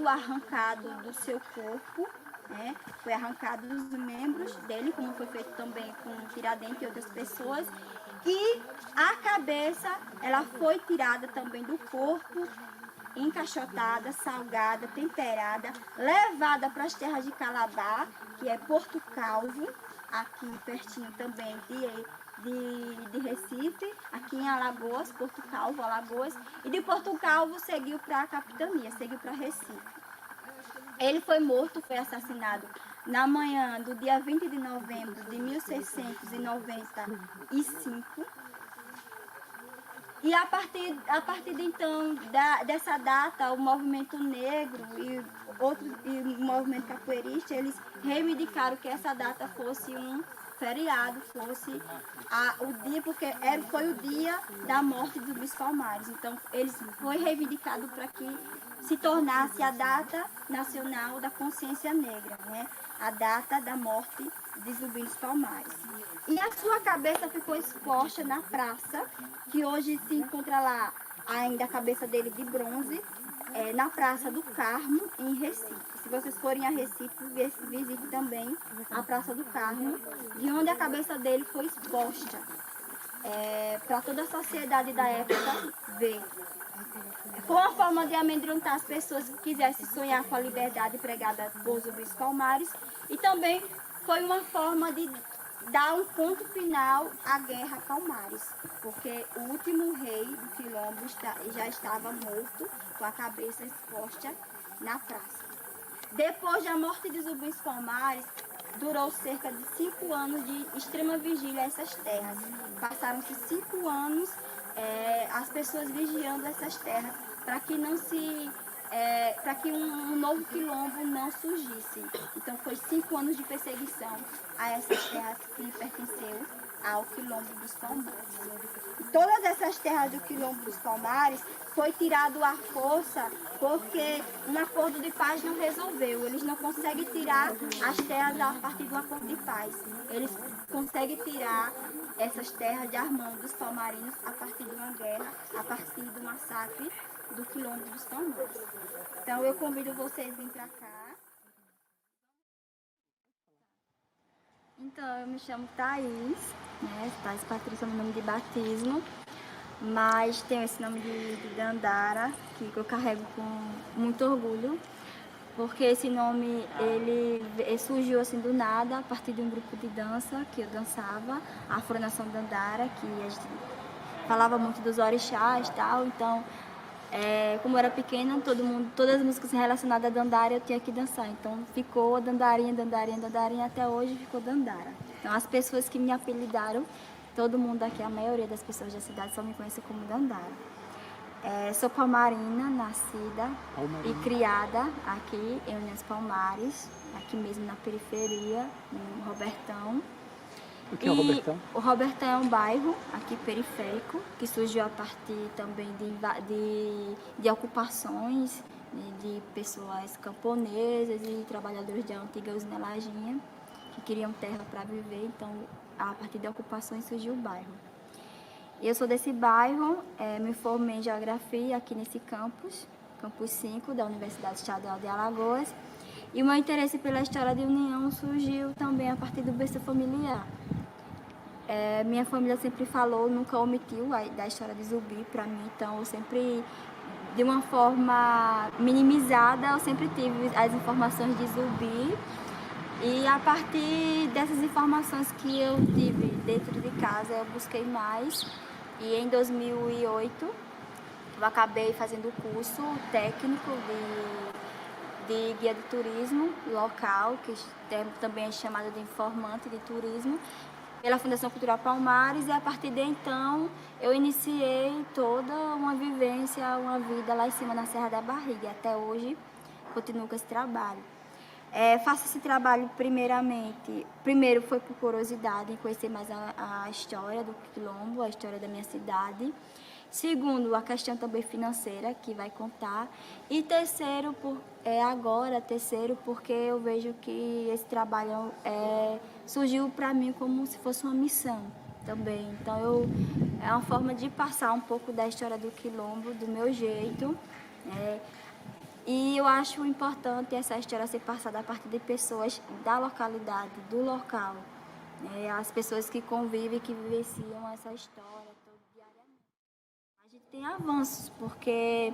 Speaker 6: arrancado do seu corpo, né? Foi arrancado os membros dele, como foi feito também com Tiradentes e outras pessoas, e a cabeça ela foi tirada também do corpo, encaixotada, salgada, temperada, levada para as terras de Calabar, que é Porto Calvo, aqui pertinho também de Recife, aqui em Alagoas, Porto Calvo, Alagoas, e de Porto Calvo seguiu para a capitania, seguiu para Recife. Ele foi morto, foi assassinado na manhã do dia 20 de novembro de 1695. E a partir de então, dessa data, o movimento negro e o movimento capoeirista, eles reivindicaram que essa data fosse um feriado, fosse o dia, porque foi o dia da morte dos Zumbis Palmares. Então, foi reivindicado para que se tornasse a data nacional da consciência negra, né? A data da morte de Zumbis Palmares. E a sua cabeça ficou exposta na praça, que hoje se encontra lá ainda a cabeça dele de bronze, na Praça do Carmo, em Recife. Se vocês forem a Recife, visite também a Praça do Carmo, de onde a cabeça dele foi exposta, para toda a sociedade da época ver. Foi uma forma de amedrontar as pessoas que quisessem sonhar com a liberdade pregada por Zumbis Palmares, e também foi uma forma de dar um ponto final à Guerra Palmares, porque o último rei do quilombo já estava morto, com a cabeça exposta na praça. Depois da morte de Zumbis Palmares, durou cerca de 5 anos de extrema vigília a essas terras. Passaram-se 5 anos as pessoas vigiando essas terras para que não se para que um novo quilombo não surgisse. Então foi 5 anos de perseguição a essas terras que pertenceu ao quilombo dos Palmares. E todas essas terras do quilombo dos Palmares foi tirado à força porque um acordo de paz não resolveu. Eles não conseguem tirar as terras a partir de um acordo de paz. Eles conseguem tirar essas terras de Armando dos Palmarinos a partir de uma guerra, a partir do massacre do quilombo dos Palmares. Então eu convido vocês a vir para cá. Então eu me chamo Thaís, né? Thaís Patrícia é meu nome de batismo, mas tenho esse nome de Dandara, que eu carrego com muito orgulho, porque esse nome ele surgiu assim do nada, a partir de um grupo de dança que eu dançava, a Afronação Dandara, que a gente falava muito dos orixás e tal, então como eu era pequena, todas as músicas relacionadas a Dandara eu tinha que dançar, então ficou Dandarinha, Dandarinha, Dandarinha, até hoje ficou Dandara. Então as pessoas que me apelidaram, todo mundo aqui, a maioria das pessoas da cidade só me conhece como Dandara. Sou palmarina, nascida e criada aqui em União dos Palmares, aqui mesmo na periferia, no Robertão.
Speaker 3: O que é o Robertão?
Speaker 6: O Robertão é um bairro aqui periférico, que surgiu a partir também de ocupações de pessoas camponesas e trabalhadores da antiga usina Lajinha, que queriam terra para viver, então a partir de ocupações surgiu o bairro. Eu sou desse bairro, me formei em Geografia aqui nesse campus 5 da Universidade Estadual de Alagoas, e o meu interesse pela história de União surgiu também a partir do berço familiar. Minha família sempre falou, nunca omitiu da história de Zumbi para mim, então eu sempre, de uma forma minimizada, eu sempre tive as informações de Zumbi, e a partir dessas informações que eu tive dentro de casa, eu busquei mais, e em 2008 eu acabei fazendo o curso técnico de guia de turismo local, que também é chamado de informante de turismo, pela Fundação Cultural Palmares, e a partir de então eu iniciei toda uma vivência, uma vida lá em cima na Serra da Barriga, e até hoje continuo com esse trabalho. Faço esse trabalho primeiro foi por curiosidade, em conhecer mais a história do quilombo, a história da minha cidade. Segundo, a questão também financeira, que vai contar. E terceiro, porque eu vejo que esse trabalho surgiu para mim como se fosse uma missão também. Então, é uma forma de passar um pouco da história do quilombo, do meu jeito. E eu acho importante essa história ser passada a partir de pessoas da localidade, do local. As pessoas que convivem, que vivenciam essa história diariamente. A gente tem avanços, porque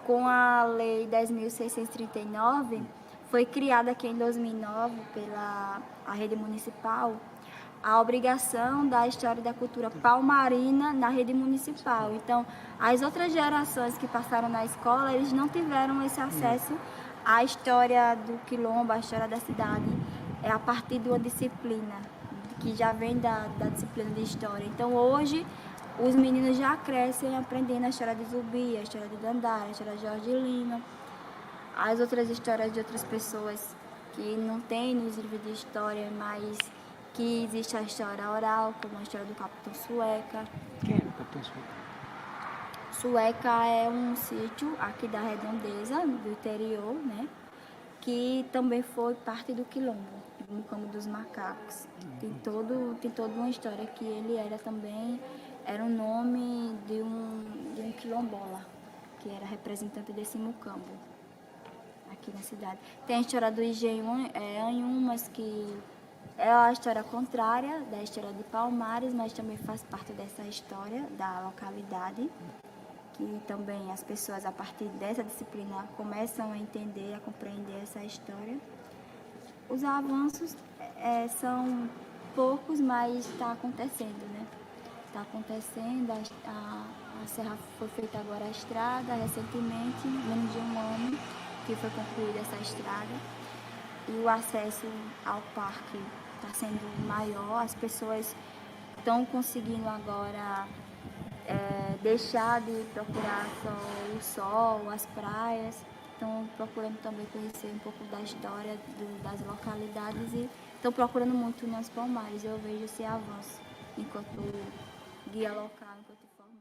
Speaker 6: com a Lei 10.639, foi criada aqui em 2009 pela rede municipal a obrigação da história da cultura palmarina na rede municipal. Então, as outras gerações que passaram na escola, eles não tiveram esse acesso à história do quilombo, à história da cidade, a partir de uma disciplina, que já vem da disciplina de história. Então, hoje, os meninos já crescem aprendendo a história de Zumbi, a história de Dandara, a história de Jorge Lima, as outras histórias de outras pessoas que não tem nos livros de história, mas que existe a história oral, como a história do Capitão Sueca.
Speaker 3: Quem é o Capitão Sueca?
Speaker 6: Sueca é um sítio aqui da Redondeza, do interior, né? Que também foi parte do quilombo, do Mucambo dos Macacos. Tem toda uma história que ele era um nome de um quilombola, que era representante desse mucambo aqui na cidade. Tem a história do Anhumas, que é a história contrária da história de Palmares, mas também faz parte dessa história da localidade, que também as pessoas, a partir dessa disciplina, começam a entender, a compreender essa história. Os avanços são poucos, mas está acontecendo, né? Está acontecendo, a serra foi feita agora a estrada, recentemente, menos de um ano que foi concluída essa estrada, e o acesso ao parque está sendo maior, as pessoas estão conseguindo agora deixar de procurar só o sol, as praias, estão procurando também conhecer um pouco da história das localidades e estão procurando muito União dos Palmares. Eu vejo esse avanço enquanto guia local, enquanto informante.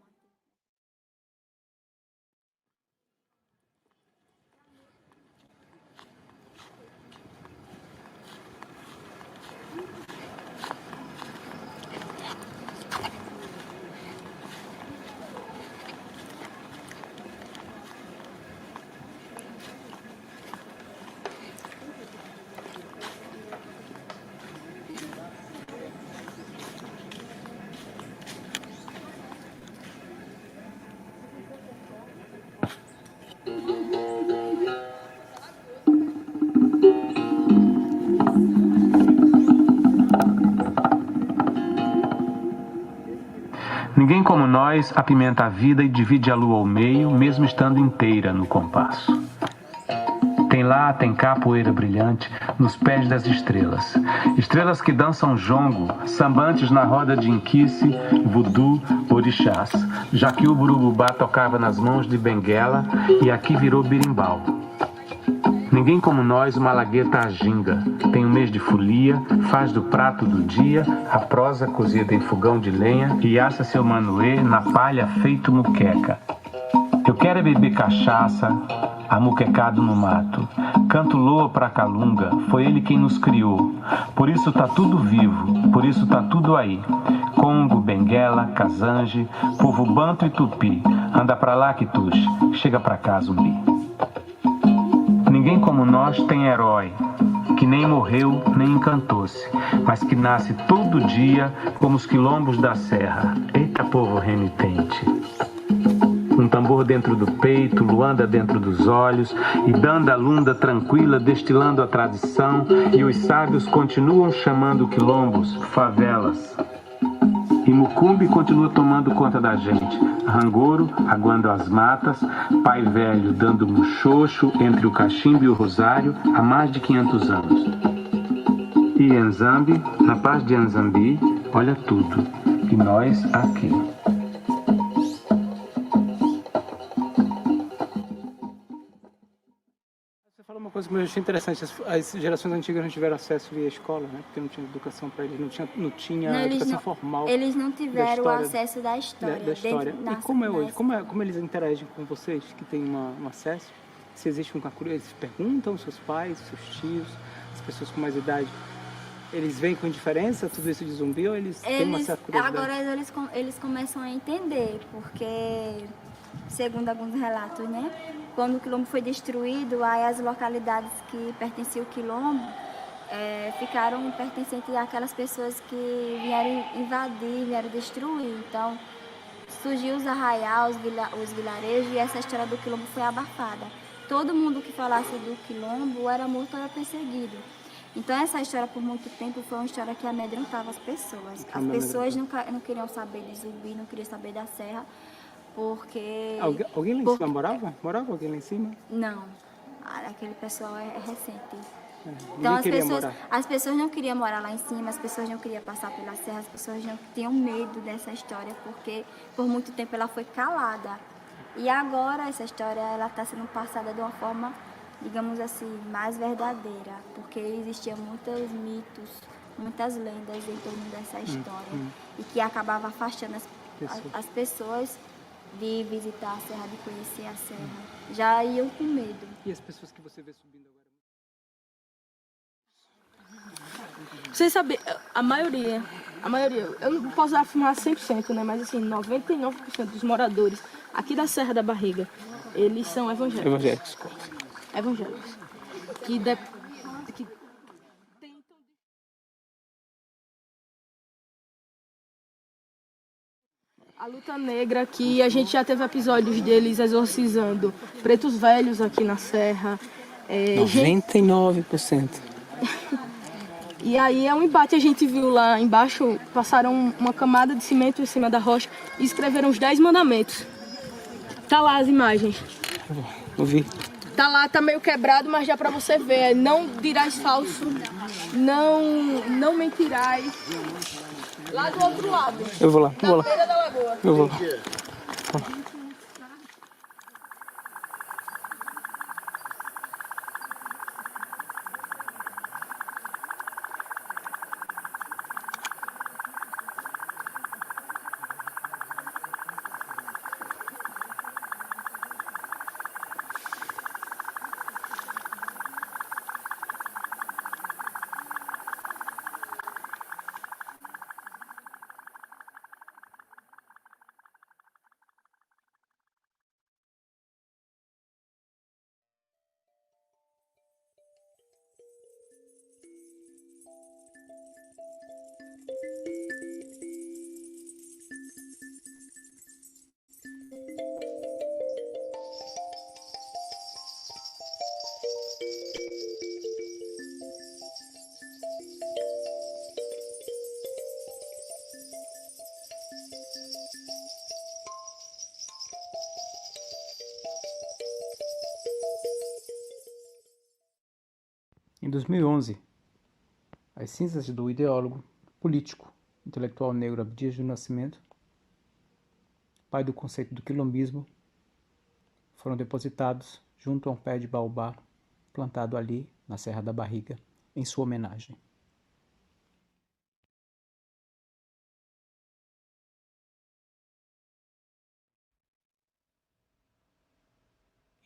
Speaker 8: Ninguém como nós apimenta a vida e divide a lua ao meio, mesmo estando inteira no compasso. Tem lá, tem cá poeira brilhante nos pés das estrelas. Estrelas que dançam jongo, sambantes na roda de inquice, voodoo, orixás. Já que o burububá tocava nas mãos de Benguela e aqui virou birimbau. Ninguém como nós, o malagueta aginga. Tem um mês de folia, faz do prato do dia a prosa cozida em fogão de lenha e assa seu manuê na palha feito muqueca. Eu quero é beber cachaça, amuquecado no mato. Canto loa pra Calunga, foi ele quem nos criou. Por isso tá tudo vivo, por isso tá tudo aí. Congo, Benguela, Kazange, povo banto e tupi. Anda pra lá, Quitush, chega pra cá, zumbi. Ninguém como nós tem herói, que nem morreu nem encantou-se, mas que nasce todo dia como os quilombos da serra. Eita povo renitente! Um tambor dentro do peito, luanda dentro dos olhos, e danda lunda tranquila destilando a tradição, e os sábios continuam chamando quilombos favelas. E Mucumbi continua tomando conta da gente. Rangoro, aguando as matas, pai velho dando muxoxo entre o cachimbo e o rosário há mais de 500 anos. E Nzambi, na paz de Nzambi, olha tudo, e nós aqui.
Speaker 7: Você falou uma coisa que eu achei interessante, as gerações antigas não tiveram acesso via escola, né? Porque não tinha educação para eles, não tinha educação formal.
Speaker 6: Eles não tiveram o acesso da história.
Speaker 7: Da história. E como é hoje? Como eles interagem com vocês que têm um acesso? Se existe uma curiosidade, eles perguntam, seus pais, seus tios, as pessoas com mais idade, eles veem com indiferença tudo isso de zumbi ou eles têm uma certa curiosidade?
Speaker 6: Agora eles começam a entender, porque, segundo alguns relatos, né? Quando o quilombo foi destruído, aí as localidades que pertenciam ao quilombo ficaram pertencentes àquelas pessoas que vieram invadir, vieram destruir. Então, surgiu os arraiais, os vilarejos, e essa história do quilombo foi abafada. Todo mundo que falasse do quilombo era morto ou era perseguido. Então, essa história, por muito tempo, foi uma história que amedrontava as pessoas. As pessoas não queriam saber de zumbi, não queriam saber da serra, porque...
Speaker 7: Alguém lá em cima morava? Morava alguém lá em cima?
Speaker 6: Não. Aquele pessoal é recente. Então, as pessoas não queriam morar lá em cima, as pessoas não queriam passar pela serra, as pessoas não tinham medo dessa história, porque por muito tempo ela foi calada. E agora essa história está sendo passada de uma forma, digamos assim, mais verdadeira, porque existiam muitos mitos, muitas lendas em torno dessa história, e que acabava afastando as pessoas de visitar a serra, de conhecer a serra. Já iam com medo.
Speaker 7: E as pessoas que você vê subindo agora?
Speaker 9: Vocês sabem, a maioria, eu não posso afirmar 100%, né? Mas assim, 99% dos moradores aqui da Serra da Barriga, eles são evangélicos. Evangélicos. Que tentam... A luta negra, que a gente já teve episódios deles exorcizando pretos velhos aqui na Serra.
Speaker 7: 99%.
Speaker 9: E aí é um embate, a gente viu lá embaixo, passaram uma camada de cimento em cima da rocha e escreveram os 10 mandamentos. Tá lá as imagens.
Speaker 7: Eu vi.
Speaker 9: Tá lá, tá meio quebrado, mas já pra você ver. Não dirás falso, não mentirás. Lá do outro lado.
Speaker 7: Eu vou lá,
Speaker 9: na beira da lagoa.
Speaker 7: Eu vou lá.
Speaker 3: Em 2011, as cinzas do ideólogo, político, intelectual negro Abdias do Nascimento, pai do conceito do quilombismo, foram depositados junto a um pé de baobá plantado ali, na Serra da Barriga, em sua homenagem.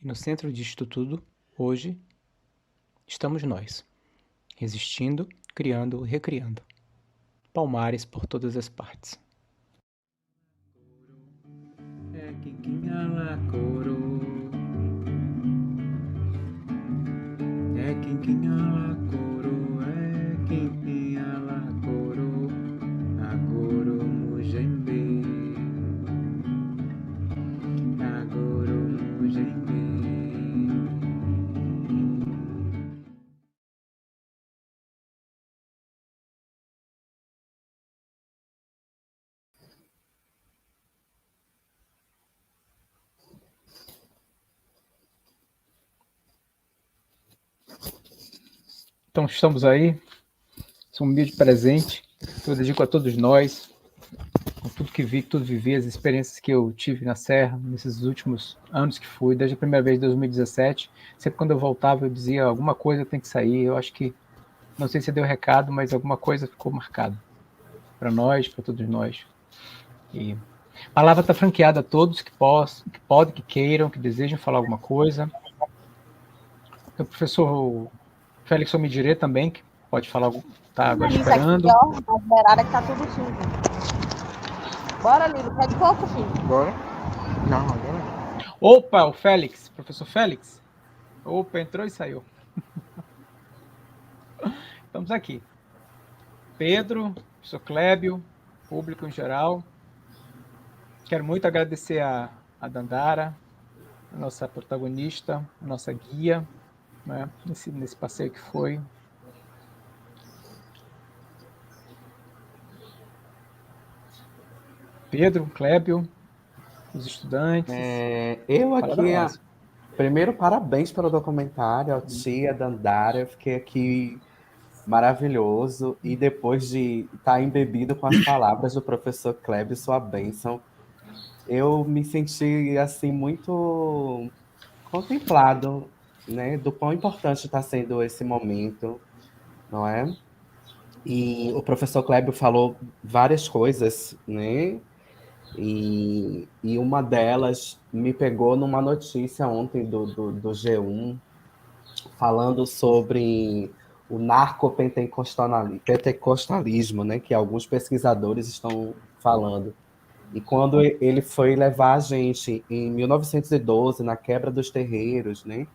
Speaker 3: E no centro disto tudo, hoje, estamos nós, resistindo, criando, recriando. Palmares por todas as partes.
Speaker 8: É Quinquinhalacoro, é Quinquinhalacoro, é Quinquinhalacoro, Agoro Mujembe, Agoro Mujembe.
Speaker 3: Então estamos aí, esse humilde presente que eu dedico a todos nós, com tudo que vi, tudo vivi, as experiências que eu tive na Serra, nesses últimos anos que fui, desde a primeira vez em 2017, sempre quando eu voltava eu dizia, alguma coisa tem que sair, eu acho que, não sei se deu recado, mas alguma coisa ficou marcada, para nós, para todos nós. E a palavra está franqueada a todos que podem, que queiram, que desejam falar alguma coisa. O professor Félix Omidirê também, que pode falar, tá agora esperando.
Speaker 10: Aqui, ó, as beiradas que tá tudo sujo. Bora, Lilo, quer de coco, filho?
Speaker 11: Bora? Não, agora.
Speaker 3: Opa, o Félix, professor Félix. Opa, entrou e saiu. Estamos aqui. Pedro, professor Clébio, público em geral. Quero muito agradecer a Dandara, a nossa protagonista, a nossa guia, né, nesse passeio que foi. Pedro, Clébio, os estudantes.
Speaker 2: Eu aqui, primeiro, parabéns pelo documentário, ao Tia, Dandara, eu fiquei aqui maravilhoso, e depois de estar embebido com as palavras do professor Clébio, sua bênção, eu me senti assim muito contemplado, né, do quão importante está sendo esse momento, não é? E o professor Clébio falou várias coisas, né? E uma delas me pegou numa notícia ontem do G1, falando sobre o narcopentecostalismo, né, que alguns pesquisadores estão falando. E quando ele foi levar a gente em 1912, na quebra dos terreiros, né,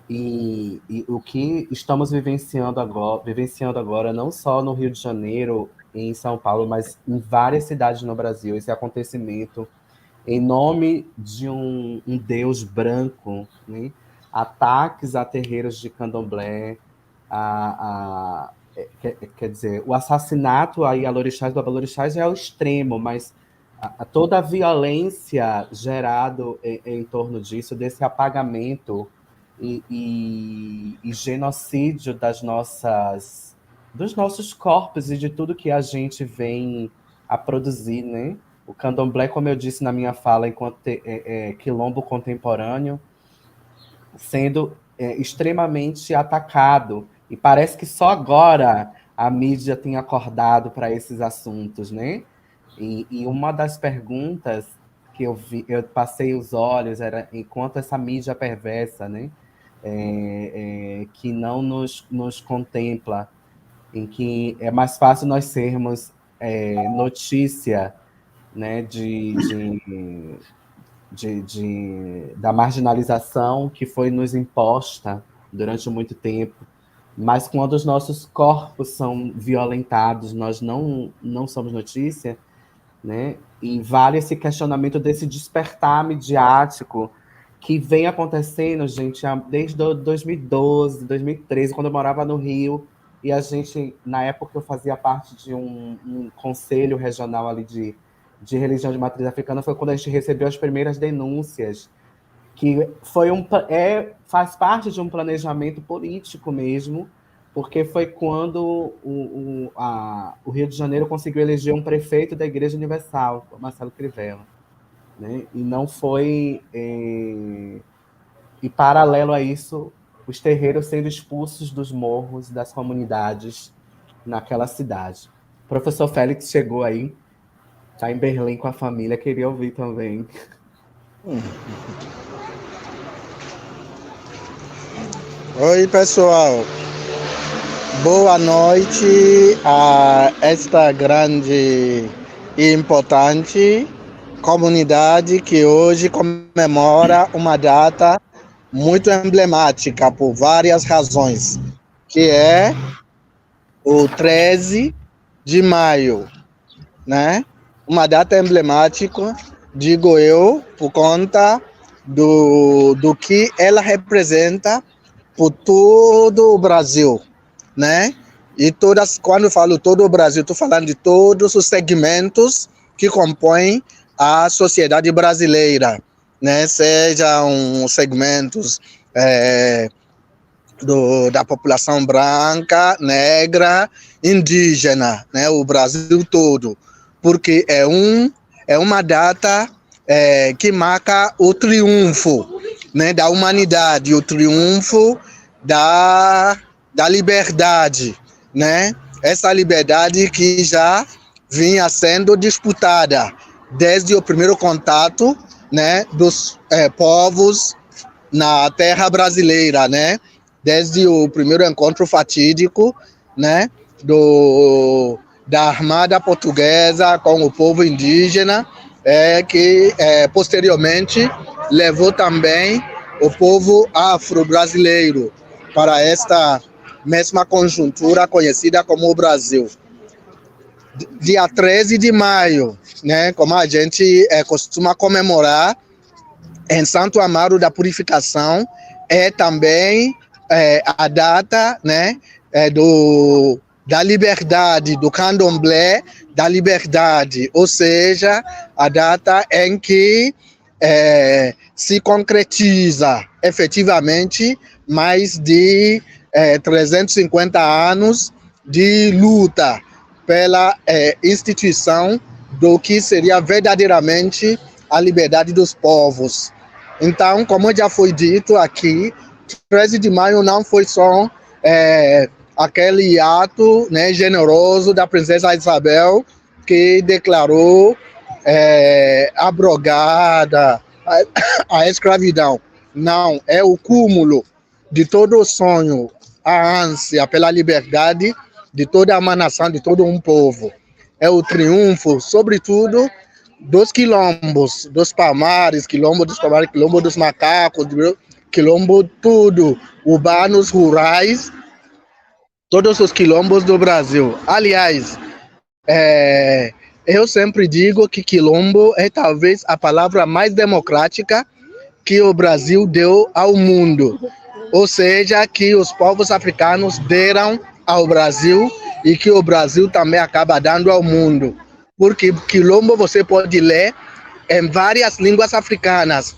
Speaker 2: e o que estamos vivenciando agora, não só no Rio de Janeiro, em São Paulo, mas em várias cidades no Brasil, esse acontecimento, em nome de um Deus branco, né? Ataques a terreiros de candomblé, quer dizer, o assassinato a Ialorixás do Abalorixás é o extremo, mas toda a violência gerada em torno disso, desse apagamento e genocídio dos nossos corpos e de tudo que a gente vem a produzir, né? O candomblé, como eu disse na minha fala, enquanto quilombo contemporâneo, sendo extremamente atacado. E parece que só agora a mídia tem acordado para esses assuntos, né? E uma das perguntas que eu passei os olhos era enquanto essa mídia perversa, né? Que não nos contempla, em que é mais fácil nós sermos notícia, né, da marginalização que foi nos imposta durante muito tempo, Mas quando os nossos corpos são violentados, nós não somos notícia, né? E vale esse questionamento desse despertar midiático que vem acontecendo, gente, desde 2012, 2013, quando eu morava no Rio, e a gente, na época, eu fazia parte de um conselho regional ali de religião de matriz africana, foi quando a gente recebeu as primeiras denúncias, que foi faz parte de um planejamento político mesmo, porque foi quando o Rio de Janeiro conseguiu eleger um prefeito da Igreja Universal, o Marcelo Crivella, né? E não foi... E paralelo a isso, os terreiros sendo expulsos dos morros, das comunidades naquela cidade. O professor Félix chegou aí, está em Berlim com a família, queria ouvir também.
Speaker 11: Oi, pessoal. Boa noite a esta grande e importante comunidade que hoje comemora uma data muito emblemática por várias razões, que é o 13 de maio, né? Uma data emblemática, digo eu, por conta do que ela representa por todo o Brasil, né? E quando eu falo todo o Brasil, estou falando de todos os segmentos que compõem a sociedade brasileira, né? Sejam segmentos da população branca, negra, indígena, né? O Brasil todo, porque é uma data que marca o triunfo, né, da humanidade, o triunfo da liberdade, né? Essa liberdade que já vinha sendo disputada desde o primeiro contato, né, dos povos na terra brasileira, né? Desde o primeiro encontro fatídico, né, da Armada Portuguesa com o povo indígena, que posteriormente levou também o povo afro-brasileiro para esta mesma conjuntura conhecida como o Brasil. Dia 13 de maio, né, como a gente costuma comemorar em Santo Amaro da Purificação, é também a data, né, da liberdade, do candomblé da liberdade, ou seja, a data em que se concretiza efetivamente mais de 350 anos de luta pela instituição do que seria verdadeiramente a liberdade dos povos. Então, como já foi dito aqui, 13 de maio não foi só aquele ato, né, generoso da princesa Isabel, que declarou abrogada a escravidão. Não, é o cúmulo de todo o sonho, a ânsia pela liberdade de toda uma nação, de todo um povo. É o triunfo, sobretudo, dos quilombos, dos palmares, quilombo dos macacos, quilombo tudo, urbanos, rurais, todos os quilombos do Brasil. Aliás, eu sempre digo que quilombo é talvez a palavra mais democrática que o Brasil deu ao mundo. Ou seja, que os povos africanos deram ao Brasil e que o Brasil também acaba dando ao mundo. Porque quilombo você pode ler em várias línguas africanas,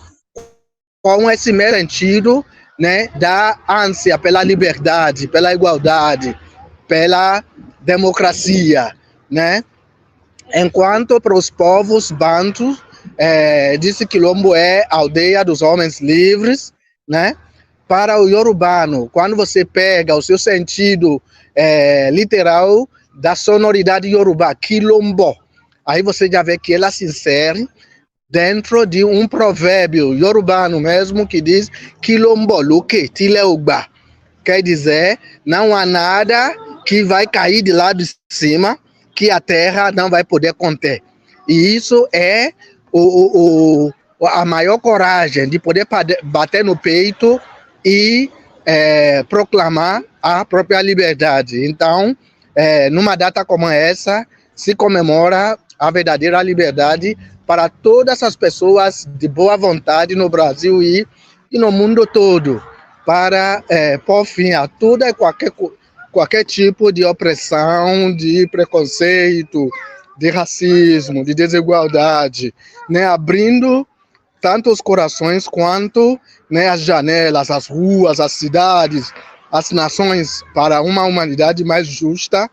Speaker 11: com esse mesmo sentido, né, da ânsia pela liberdade, pela igualdade, pela democracia, né? Enquanto para os povos bantus, disse que quilombo é a aldeia dos homens livres, né? Para o iorubano, quando você pega o seu sentido literal da sonoridade iorubá, quilombo, aí você já vê que ela se insere dentro de um provérbio iorubano mesmo que diz quilombo luke tileugba, quer dizer, não há nada que vai cair de lá de cima que a terra não vai poder conter. E isso é a maior coragem de poder bater no peito e proclamar a própria liberdade. Então, numa data como essa, se comemora a verdadeira liberdade para todas as pessoas de boa vontade no Brasil e no mundo todo, para pôr fim a toda e qualquer tipo de opressão, de preconceito, de racismo, de desigualdade, né? Abrindo tanto os corações quanto, né, as janelas, as ruas, as cidades, as nações, para uma humanidade mais justa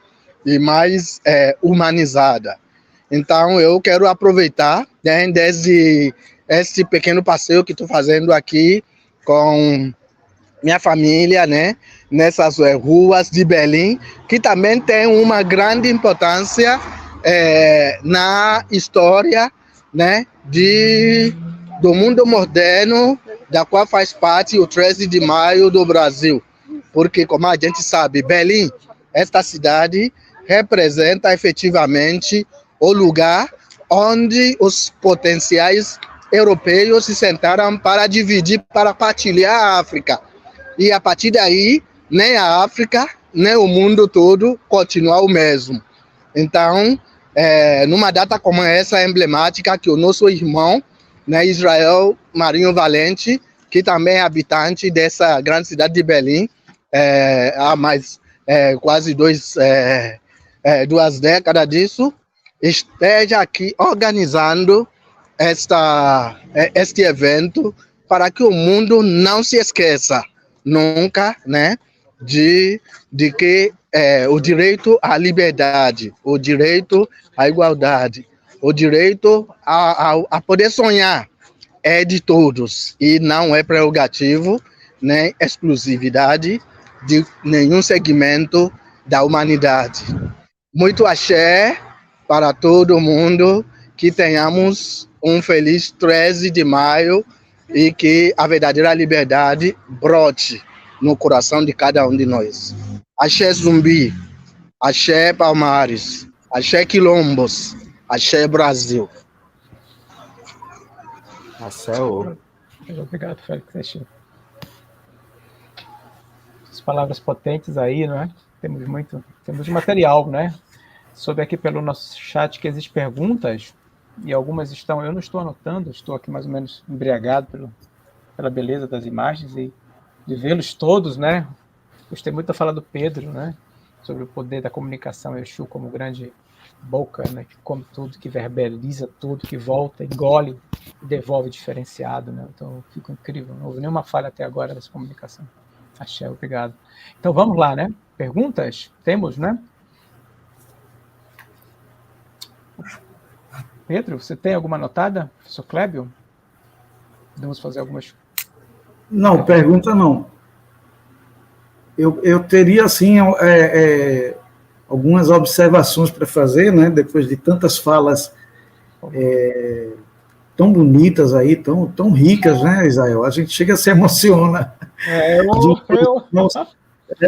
Speaker 11: e mais humanizada. Então, eu quero aproveitar, né, desde esse pequeno passeio que estou fazendo aqui com minha família, né, nessas ruas de Belém, que também tem uma grande importância na história, né, do mundo moderno, da qual faz parte o 13 de maio do Brasil. Porque, como a gente sabe, Belém, esta cidade, representa efetivamente o lugar onde os potenciais europeus se sentaram para dividir, para partilhar a África. E a partir daí, nem a África, nem o mundo todo continua o mesmo. Então, numa data como essa, emblemática, que o nosso irmão, né, Israel Marinho Valente, que também é habitante dessa grande cidade de Belém, há mais quase 2 décadas disso, esteja aqui organizando este evento para que o mundo não se esqueça nunca, né, de que o direito à liberdade, o direito à igualdade, o direito a poder sonhar é de todos e não é prerrogativo nem exclusividade de nenhum segmento da humanidade. Muito axé para todo mundo, que tenhamos um feliz 13 de maio e que a verdadeira liberdade brote no coração de cada um de nós. Axé Zumbi, axé Palmares, axé Quilombos, axé Brasil.
Speaker 2: Axé ouro.
Speaker 3: Obrigado, Félix. As palavras potentes aí, não é? Temos material, né? Soube aqui pelo nosso chat que existem perguntas, e algumas eu não estou anotando, estou aqui mais ou menos embriagado pela beleza das imagens e de vê-los todos, né? Gostei muito da fala do Pedro, né? Sobre o poder da comunicação, Exu como grande boca, né? Que come tudo, que verbaliza tudo, que volta, engole e devolve diferenciado, né? Então, fico incrível, não houve nenhuma falha até agora dessa comunicação. Axé, obrigado. Então, vamos lá, né? Perguntas? Temos, né? Pedro, você tem alguma anotada, professor Clébio? Podemos fazer algumas...
Speaker 4: Não, pergunta não. Eu teria, assim, algumas observações para fazer, né, depois de tantas falas tão bonitas aí, tão ricas, né, Israel? A gente chega a se emociona.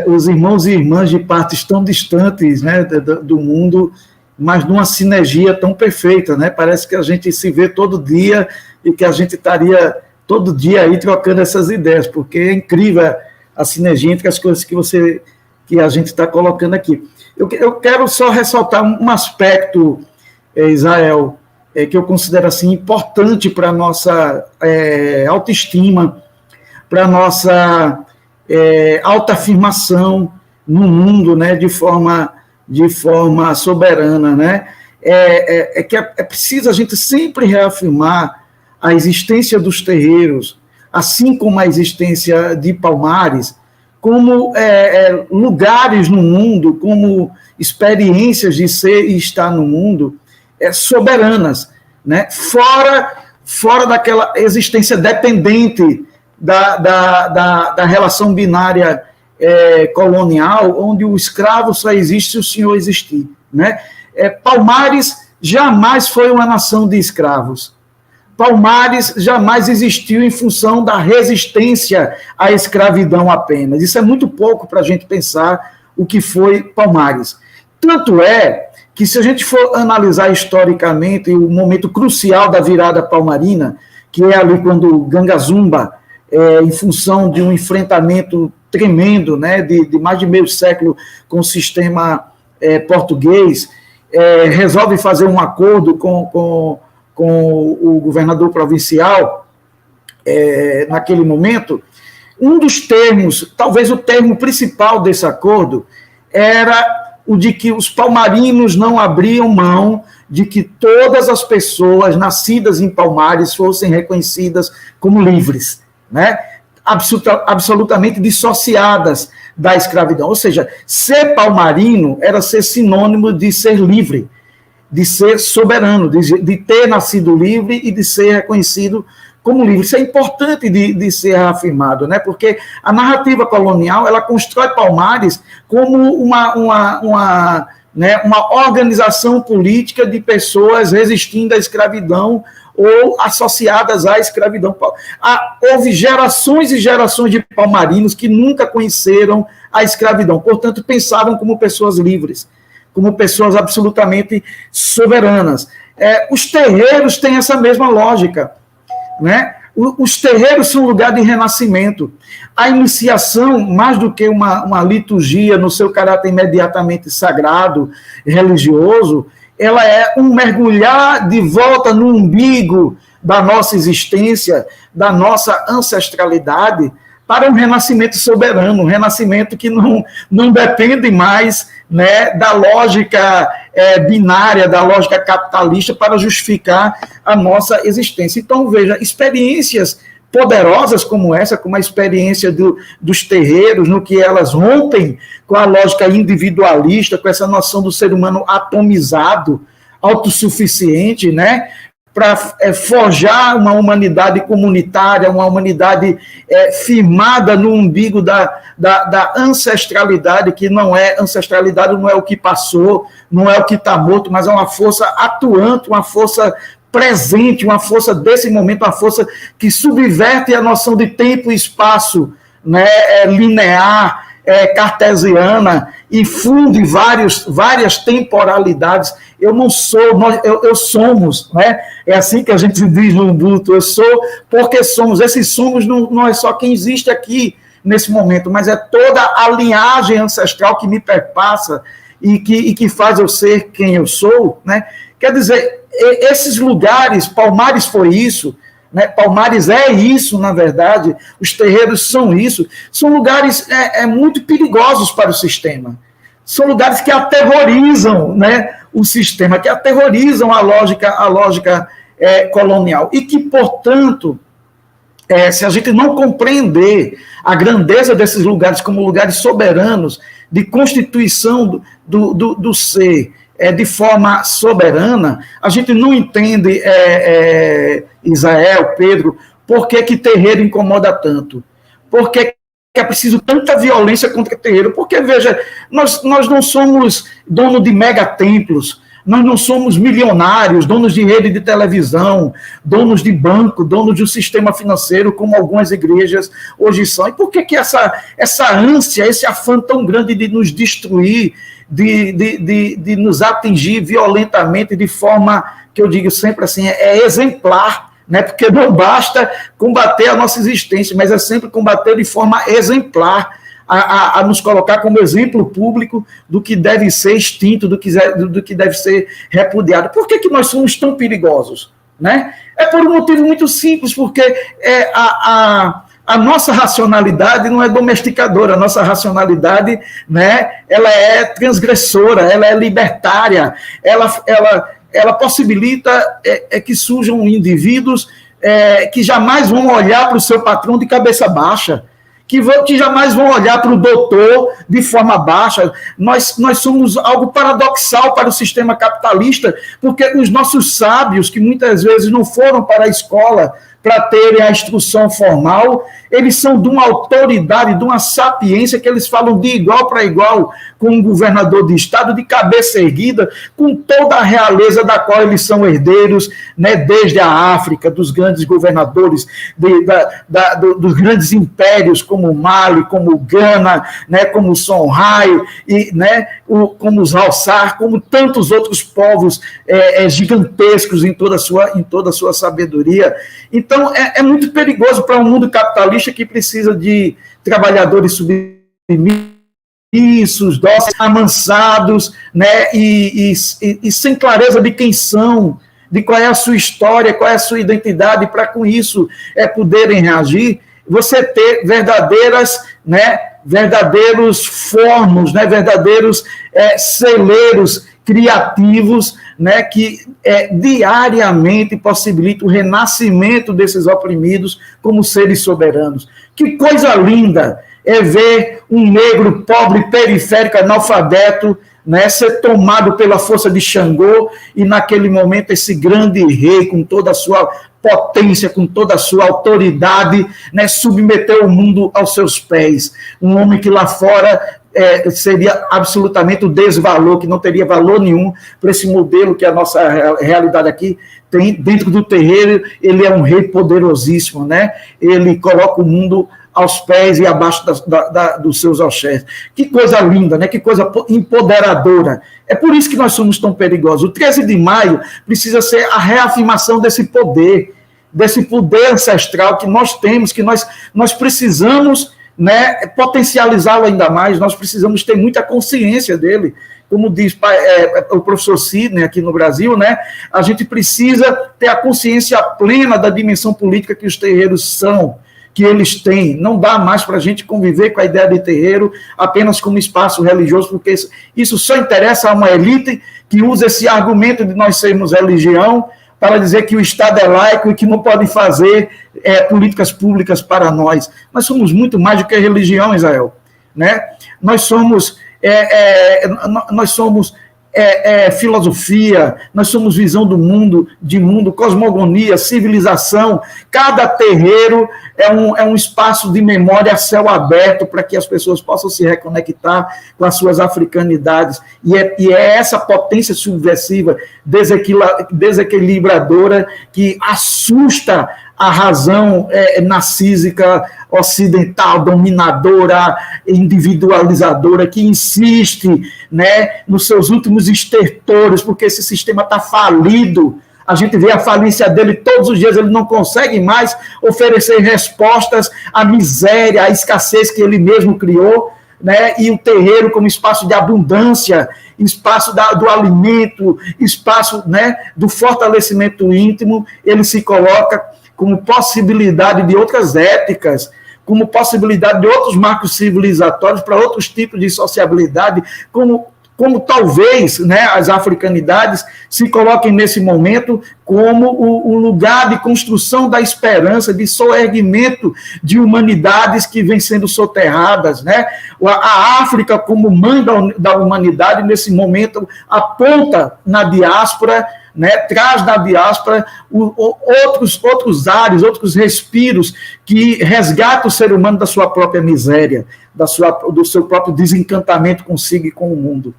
Speaker 4: Os irmãos e irmãs de partes tão distantes, né, do mundo, mas numa sinergia tão perfeita, né? Parece que a gente se vê todo dia e que a gente estaria todo dia aí trocando essas ideias, porque é incrível a sinergia entre as coisas que a gente está colocando aqui. Eu quero só ressaltar um aspecto, Israel, que eu considero assim importante para a nossa autoestima, para a nossa autoafirmação no mundo, né, de forma soberana, né? Que é preciso a gente sempre reafirmar a existência dos terreiros, assim como a existência de Palmares, como lugares no mundo, como experiências de ser e estar no mundo soberanas, né? Fora daquela existência dependente da relação binária colonial, onde o escravo só existe se o senhor existir, né? Palmares jamais foi uma nação de escravos. Palmares jamais existiu em função da resistência à escravidão apenas. Isso é muito pouco para a gente pensar o que foi Palmares. Tanto é que, se a gente for analisar historicamente o momento crucial da virada palmarina, que é ali quando Gangazumba, em função de um enfrentamento tremendo, né, de mais de meio século com o sistema português, resolve fazer um acordo com o governador provincial, naquele momento. Um dos termos, talvez o termo principal desse acordo, era o de que os palmarinos não abriam mão de que todas as pessoas nascidas em Palmares fossem reconhecidas como livres, né? Absolutamente dissociadas da escravidão. Ou seja, ser palmarino era ser sinônimo de ser livre, de ser soberano, de ter nascido livre e de ser reconhecido como livre. Isso é importante de ser afirmado, né? Porque a narrativa colonial, ela constrói Palmares como uma organização política de pessoas resistindo à escravidão ou associadas à escravidão. Houve gerações e gerações de palmarinos que nunca conheceram a escravidão, portanto, pensavam como pessoas livres, como pessoas absolutamente soberanas. Os terreiros têm essa mesma lógica, né? Os terreiros são um lugar de renascimento. A iniciação, mais do que uma liturgia no seu caráter imediatamente sagrado, religioso, ela é um mergulhar de volta no umbigo da nossa existência, da nossa ancestralidade, para um renascimento soberano, um renascimento que não depende mais, né, da lógica binária, da lógica capitalista para justificar a nossa existência. Então, veja, experiências poderosas como essa, como a experiência dos terreiros, no que elas rompem com a lógica individualista, com essa noção do ser humano atomizado, autossuficiente, né, para forjar uma humanidade comunitária, uma humanidade firmada no umbigo da ancestralidade, que não é ancestralidade, não é o que passou, não é o que está morto, mas é uma força atuante, uma força presente, uma força desse momento, uma força que subverte a noção de tempo e espaço, né, linear, cartesiana, e funde várias temporalidades. Eu não sou, eu somos, né? É assim que a gente diz no Ubuntu, eu sou porque somos. Esses somos não é só quem existe aqui nesse momento, mas é toda a linhagem ancestral que me perpassa e que faz eu ser quem eu sou, né? Quer dizer, esses lugares, Palmares foi isso, né? Palmares é isso, na verdade, os terreiros são isso, são lugares muito perigosos para o sistema, são lugares que aterrorizam, né, o sistema, que aterrorizam a lógica colonial, e que, portanto, se a gente não compreender a grandeza desses lugares como lugares soberanos, de constituição do ser, de forma soberana, a gente não entende, Israel, Pedro, por que terreiro incomoda tanto? Por que é preciso tanta violência contra terreiro? Porque, veja, nós não somos donos de megatemplos, nós não somos milionários, donos de rede de televisão, donos de banco, donos de um sistema financeiro, como algumas igrejas hoje são. E por que essa ânsia, esse afã tão grande de nos destruir, de nos atingir violentamente, de forma que eu digo sempre assim, exemplar, né? Porque não basta combater a nossa existência, mas é sempre combater de forma exemplar, a nos colocar como exemplo público do que deve ser extinto, do que deve ser repudiado. Por que nós somos tão perigosos, né? É por um motivo muito simples, porque a nossa racionalidade não é domesticadora, a nossa racionalidade, né, ela é transgressora, ela é libertária, ela possibilita que surjam indivíduos que jamais vão olhar para o seu patrão de cabeça baixa, que jamais vão olhar para o doutor de forma baixa. Nós somos algo paradoxal para o sistema capitalista, porque os nossos sábios, que muitas vezes não foram para a escola para terem a instrução formal, eles são de uma autoridade, de uma sapiência, que eles falam de igual para igual com um governador de estado, de cabeça erguida, com toda a realeza da qual eles são herdeiros, né, desde a África, dos grandes governadores, dos grandes impérios, como o Mali, como o Ghana, né, como o Songhai, né, como os Halsar, como tantos outros povos gigantescos em toda a sua sabedoria. Então, é muito perigoso para um mundo capitalista que precisa de trabalhadores submissos, dóceis, amansados, né, e sem clareza de quem são, de qual é a sua história, qual é a sua identidade, para com isso poderem reagir, você ter verdadeiros formos, né, verdadeiros celeiros criativos, né, que diariamente possibilitam o renascimento desses oprimidos como seres soberanos. Que coisa linda é ver um negro pobre, periférico, analfabeto, né, ser tomado pela força de Xangô, e naquele momento esse grande rei, com toda a sua potência, com toda a sua autoridade, né, submeteu o mundo aos seus pés. Um homem que lá fora seria absolutamente o desvalor, que não teria valor nenhum para esse modelo que a nossa realidade aqui tem. Dentro do terreiro, ele é um rei poderosíssimo, né? Ele coloca o mundo aos pés e abaixo dos seus alxés. Que coisa linda, né? Que coisa empoderadora. É por isso que nós somos tão perigosos. O 13 de maio precisa ser a reafirmação desse poder ancestral que nós temos, que nós precisamos, né, potencializá-lo ainda mais. Nós precisamos ter muita consciência dele. Como diz o professor Sidney aqui no Brasil, né, a gente precisa ter a consciência plena da dimensão política que os terreiros são, que eles têm. Não dá mais para a gente conviver com a ideia de terreiro apenas como espaço religioso, porque isso só interessa a uma elite que usa esse argumento de nós sermos religião para dizer que o Estado é laico e que não podem fazer políticas públicas para nós. Nós somos muito mais do que religião, Israel, né? Nós somos filosofia, nós somos visão do mundo, cosmogonia, civilização. Cada terreiro é um espaço de memória a céu aberto para que as pessoas possam se reconectar com as suas africanidades. E é essa potência subversiva, desequilibradora, que assusta a razão narcísica ocidental, dominadora, individualizadora, que insiste, né, nos seus últimos estertores, porque esse sistema está falido. A gente vê a falência dele todos os dias, ele não consegue mais oferecer respostas à miséria, à escassez que ele mesmo criou, né? E o terreiro como espaço de abundância, espaço do alimento, espaço, né, do fortalecimento íntimo, ele se coloca como possibilidade de outras éticas, como possibilidade de outros marcos civilizatórios para outros tipos de sociabilidade, como talvez, né, as africanidades se coloquem nesse momento como o lugar de construção da esperança, de soerguimento de humanidades que vêm sendo soterradas, né? A África, como mãe da humanidade, nesse momento aponta na diáspora, né, traz da diáspora outros ares, outros respiros que resgatam o ser humano da sua própria miséria, do seu próprio desencantamento consigo e com o mundo.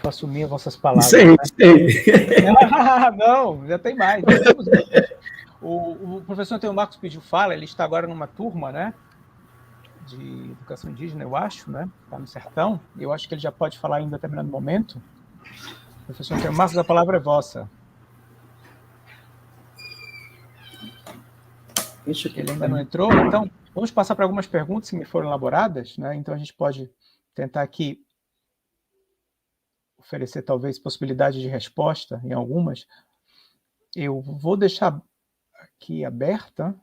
Speaker 3: Faço minha vossas palavras.
Speaker 4: Sei.
Speaker 3: Não, já tem mais. O professor Antônio Marcos pediu fala, ele está agora numa turma, né, de educação indígena, eu acho, né, está no sertão. Eu acho que ele já pode falar em um determinado momento. Professor Antônio Marcos, a palavra é vossa. Ele ainda não entrou, então vamos passar para algumas perguntas que me foram elaboradas, né? Então a gente pode tentar aqui oferecer talvez possibilidade de resposta em algumas. Eu vou deixar aqui aberta.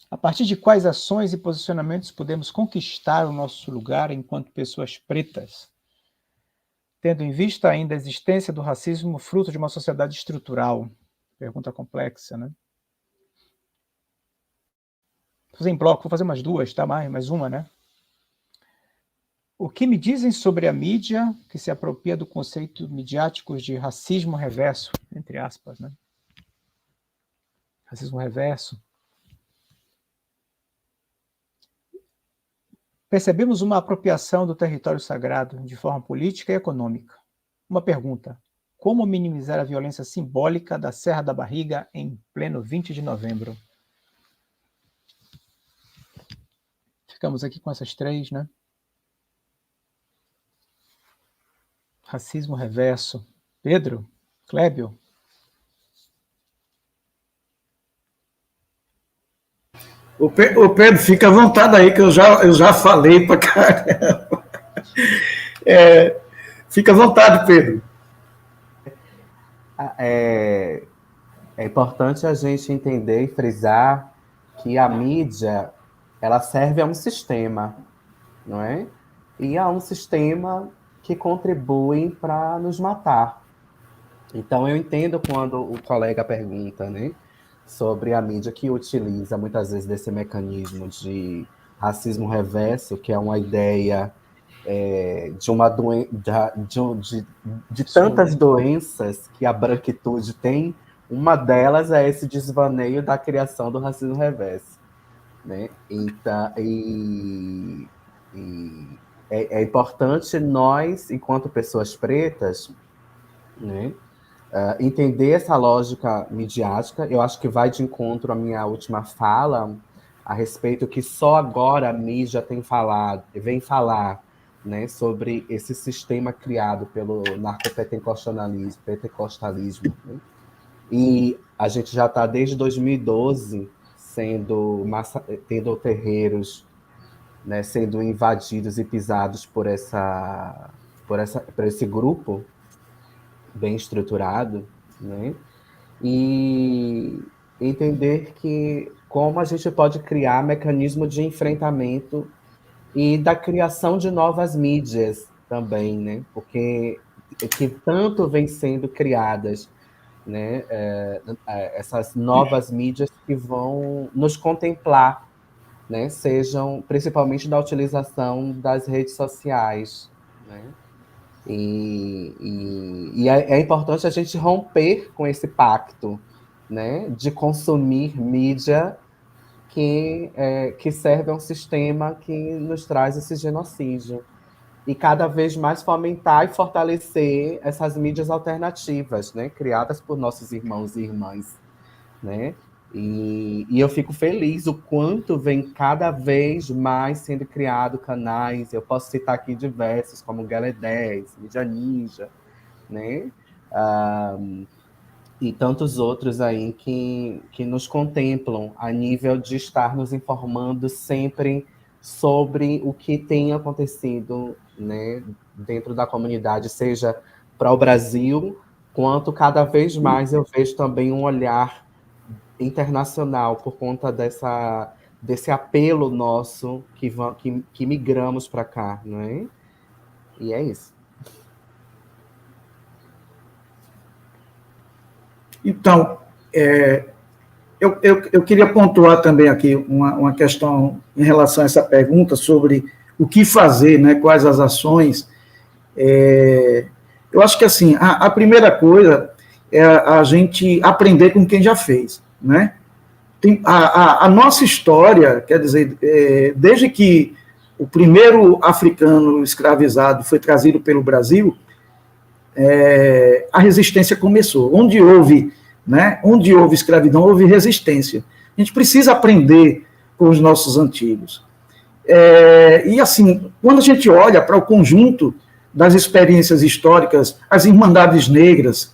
Speaker 3: A partir de quais ações e posicionamentos podemos conquistar o nosso lugar enquanto pessoas pretas, tendo em vista ainda a existência do racismo fruto de uma sociedade estrutural? Pergunta complexa, né? Vou fazer em bloco, vou fazer umas duas, tá? Mais uma, né? O que me dizem sobre a mídia que se apropria do conceito midiático de racismo reverso, entre aspas, né? Racismo reverso. Percebemos uma apropriação do território sagrado de forma política e econômica. Uma pergunta: como minimizar a violência simbólica da Serra da Barriga em pleno 20 de novembro? Ficamos aqui com essas três, né? racismo reverso. Pedro? Clébio?
Speaker 4: O Pedro, fica à vontade aí, que eu já falei para caramba. Fica à vontade, Pedro.
Speaker 2: É importante a gente entender e frisar que a mídia, ela serve a um sistema, não é? E a um sistema que contribui para nos matar. Então, eu entendo quando o colega pergunta, né, sobre a mídia que utiliza, muitas vezes, desse mecanismo de racismo reverso, que é uma ideia de tantas doenças que a branquitude tem. Uma delas é esse desvaneio da criação do racismo reverso, né? Então, é importante nós, enquanto pessoas pretas, né, entender essa lógica midiática. Eu acho que vai de encontro à minha última fala a respeito que só agora a mídia vem falar, né, sobre esse sistema criado pelo narcopentecostalismo, né? E a gente já está desde 2012 tendo terreiros, né, sendo invadidos e pisados por esse grupo bem estruturado, né? E entender que como a gente pode criar mecanismo de enfrentamento e da criação de novas mídias também, né? Porque que tanto vem sendo criadas, né? Essas novas mídias que vão nos contemplar, né? Sejam principalmente da utilização das redes sociais, né? E é importante a gente romper com esse pacto, né, de consumir mídia que serve a um sistema que nos traz esse genocídio. E cada vez mais fomentar e fortalecer essas mídias alternativas, né, criadas por nossos irmãos e irmãs, né? E eu fico feliz o quanto vem cada vez mais sendo criado canais. Eu posso citar aqui diversos, como Gale 10, Mídia Ninja, né? E tantos outros aí que nos contemplam a nível de estar nos informando sempre sobre o que tem acontecido, né, dentro da comunidade, seja para o Brasil, quanto cada vez mais eu vejo também um olhar internacional por conta desse apelo nosso que migramos para cá, não é? E é isso.
Speaker 4: Então, eu queria pontuar também aqui uma questão em relação a essa pergunta sobre o que fazer, né, quais as ações. Eu acho que, assim, a primeira coisa é a gente aprender com quem já fez, né? A nossa história, quer dizer, desde que o primeiro africano escravizado foi trazido pelo Brasil, a resistência começou. Onde houve escravidão, houve resistência. A gente precisa aprender com os nossos antigos. E, assim, quando a gente olha para o conjunto das experiências históricas, as Irmandades Negras,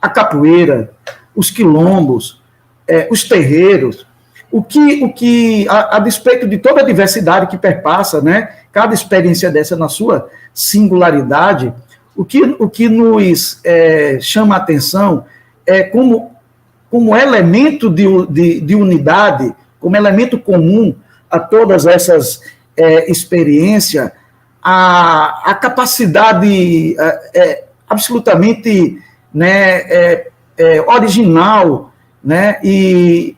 Speaker 4: a capoeira, os quilombos, os terreiros, a despeito de toda a diversidade que perpassa, né, cada experiência dessa na sua singularidade, o que nos chama a atenção é como elemento de unidade, como elemento comum a todas essas experiências, a capacidade absolutamente, né, original, né, e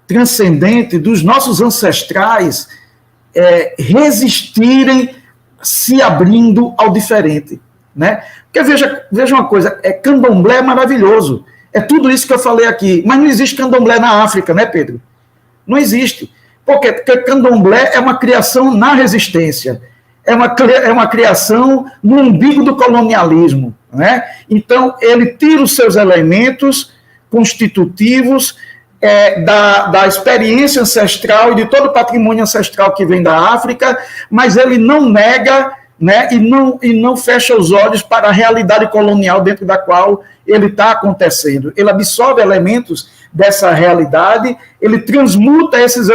Speaker 4: transcendente dos nossos ancestrais resistirem se abrindo ao diferente, né? Porque veja uma coisa, candomblé é maravilhoso, é tudo isso que eu falei aqui, mas não existe candomblé na África, né, Pedro? Não existe, porque candomblé é uma criação na resistência, é uma criação no umbigo do colonialismo, né? Então, ele tira os seus elementos constitutivos da experiência ancestral e de todo o patrimônio ancestral que vem da África, mas ele não nega né, e não fecha os olhos para a realidade colonial dentro da qual ele está acontecendo. Ele absorve elementos dessa realidade, ele transmuta esses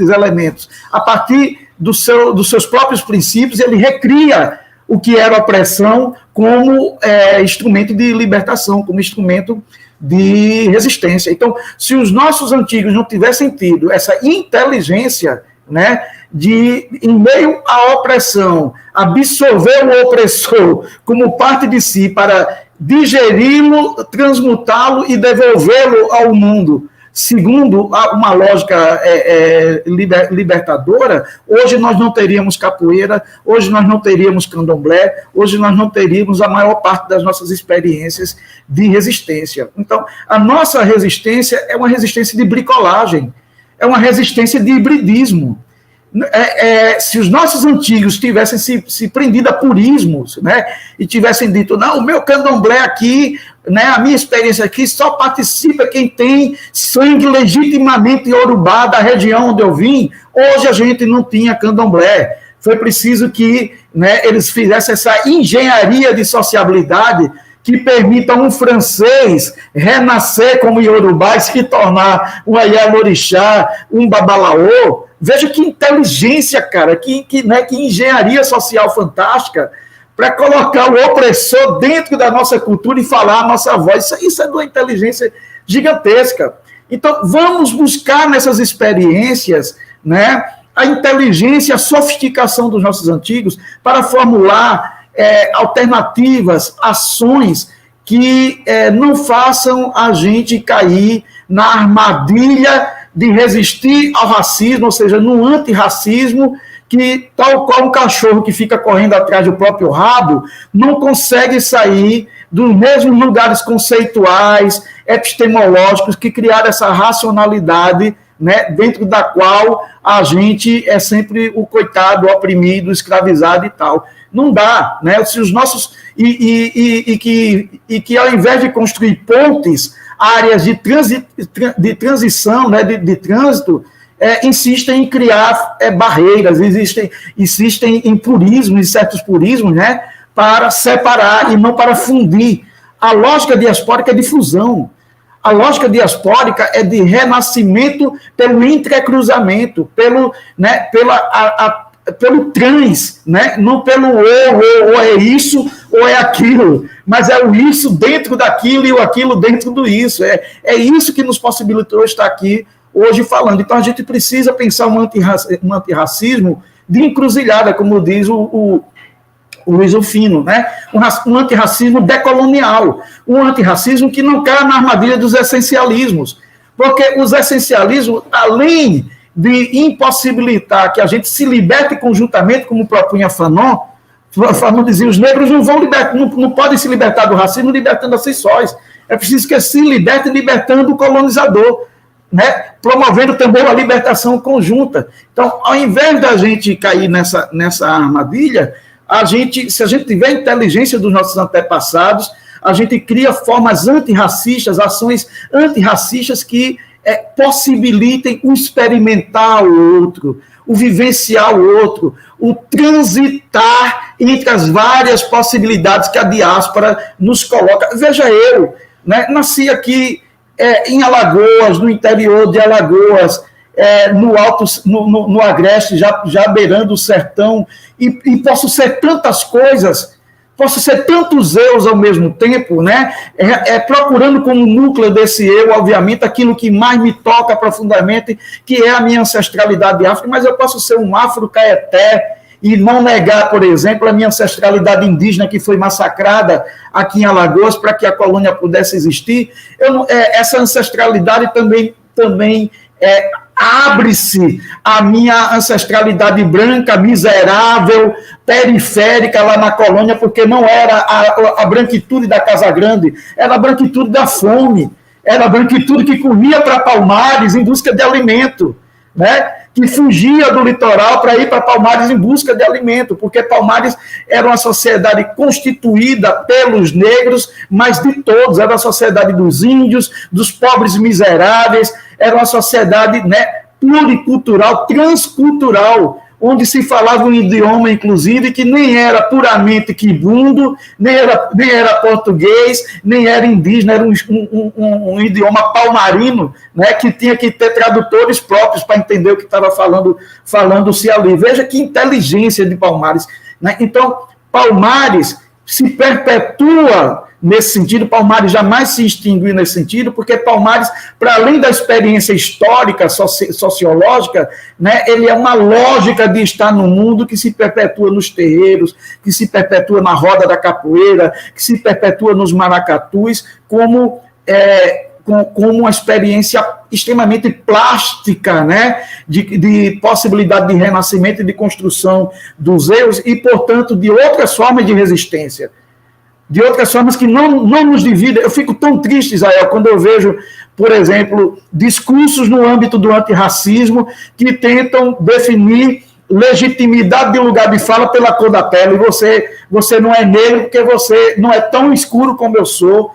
Speaker 4: elementos a partir dos seus próprios princípios, ele recria o que era opressão como instrumento de libertação, como instrumento de resistência. Então, se os nossos antigos não tivessem tido essa inteligência, né, de, em meio à opressão, absorver o opressor como parte de si para digeri-lo, transmutá-lo e devolvê-lo ao mundo, segundo uma lógica libertadora, hoje nós não teríamos capoeira, hoje nós não teríamos candomblé, hoje nós não teríamos a maior parte das nossas experiências de resistência. Então, a nossa resistência é uma resistência de bricolagem, é uma resistência de hibridismo. Se os nossos antigos tivessem se prendido a purismos, né, e tivessem dito, não, o meu candomblé aqui, né, a minha experiência aqui, só participa quem tem sangue legitimamente iorubá da região onde eu vim, hoje a gente não tinha candomblé. Foi preciso que, né, eles fizessem essa engenharia de sociabilidade que permita um francês renascer como iorubá e se tornar um aialorixá, um babalaô. Veja que inteligência, cara, que engenharia social fantástica para colocar o opressor dentro da nossa cultura e falar a nossa voz. Isso é de uma inteligência gigantesca. Então, vamos buscar nessas experiências, né, a inteligência, a sofisticação dos nossos antigos para formular alternativas, ações que não façam a gente cair na armadilha de resistir ao racismo, ou seja, no antirracismo, que, tal qual um cachorro que fica correndo atrás do próprio rabo, não consegue sair dos mesmos lugares conceituais, epistemológicos, que criaram essa racionalidade, né, dentro da qual a gente é sempre o coitado, o oprimido, o escravizado e tal. Não dá, né? Se os nossos... E que ao invés de construir pontes, áreas de transição, né, de trânsito, insistem em criar barreiras, insistem em purismo, em certos purismos, né, para separar e não para fundir. A lógica diaspórica é de fusão. A lógica diaspórica é de renascimento pelo entrecruzamento, pelo trans, né? Não pelo ou é isso ou é aquilo, mas é o isso dentro daquilo e o aquilo dentro do isso. É isso que nos possibilitou estar aqui hoje falando. Então a gente precisa pensar um antirracismo de encruzilhada, como diz o Luiz Rufino, né? Um antirracismo decolonial, um antirracismo que não cai na armadilha dos essencialismos, porque os essencialismos, além de impossibilitar que a gente se liberte conjuntamente, como propunha Fanon dizia, os negros não podem se libertar do racismo libertando a si sós. É preciso que se libertem libertando o colonizador, né? Promovendo também a libertação conjunta. Então, ao invés da gente cair nessa armadilha, se a gente tiver a inteligência dos nossos antepassados, a gente cria formas antirracistas, ações antirracistas que possibilitem o experimentar o outro, o vivenciar o outro, o transitar entre as várias possibilidades que a diáspora nos coloca. Veja eu, né, nasci aqui em Alagoas, no interior de Alagoas, no Agreste, já beirando o sertão, e posso ser tantas coisas, posso ser tantos eus ao mesmo tempo, né? Procurando como núcleo desse eu, obviamente, aquilo que mais me toca profundamente, que é a minha ancestralidade afro, mas eu posso ser um afro-caeté e não negar, por exemplo, a minha ancestralidade indígena que foi massacrada aqui em Alagoas para que a colônia pudesse existir. Essa ancestralidade também abre-se a minha ancestralidade branca, miserável, periférica lá na colônia, porque não era a branquitude da Casa Grande, era a branquitude da fome, era a branquitude que corria para Palmares em busca de alimento, né? Que fugia do litoral para ir para Palmares em busca de alimento, porque Palmares era uma sociedade constituída pelos negros, mas de todos, era a sociedade dos índios, dos pobres miseráveis, era uma sociedade, né, pluricultural, transcultural, onde se falava um idioma, inclusive, que nem era puramente quibundo, nem era português, nem era indígena, era um idioma palmarino, né, que tinha que ter tradutores próprios para entender o que estava falando-se ali. Veja que inteligência de Palmares, né? Então, Palmares se perpetua nesse sentido, Palmares jamais se extinguiu nesse sentido, porque Palmares, para além da experiência histórica, sociológica, né, ele é uma lógica de estar no mundo que se perpetua nos terreiros, que se perpetua na roda da capoeira, que se perpetua nos maracatus, como uma experiência extremamente plástica, né, de possibilidade de renascimento e de construção dos erros e, portanto, de outras formas de resistência. De outras formas que não nos dividem. Eu fico tão triste, Israel, quando eu vejo, por exemplo, discursos no âmbito do antirracismo que tentam definir legitimidade de lugar de fala pela cor da pele. Você não é negro porque você não é tão escuro como eu sou.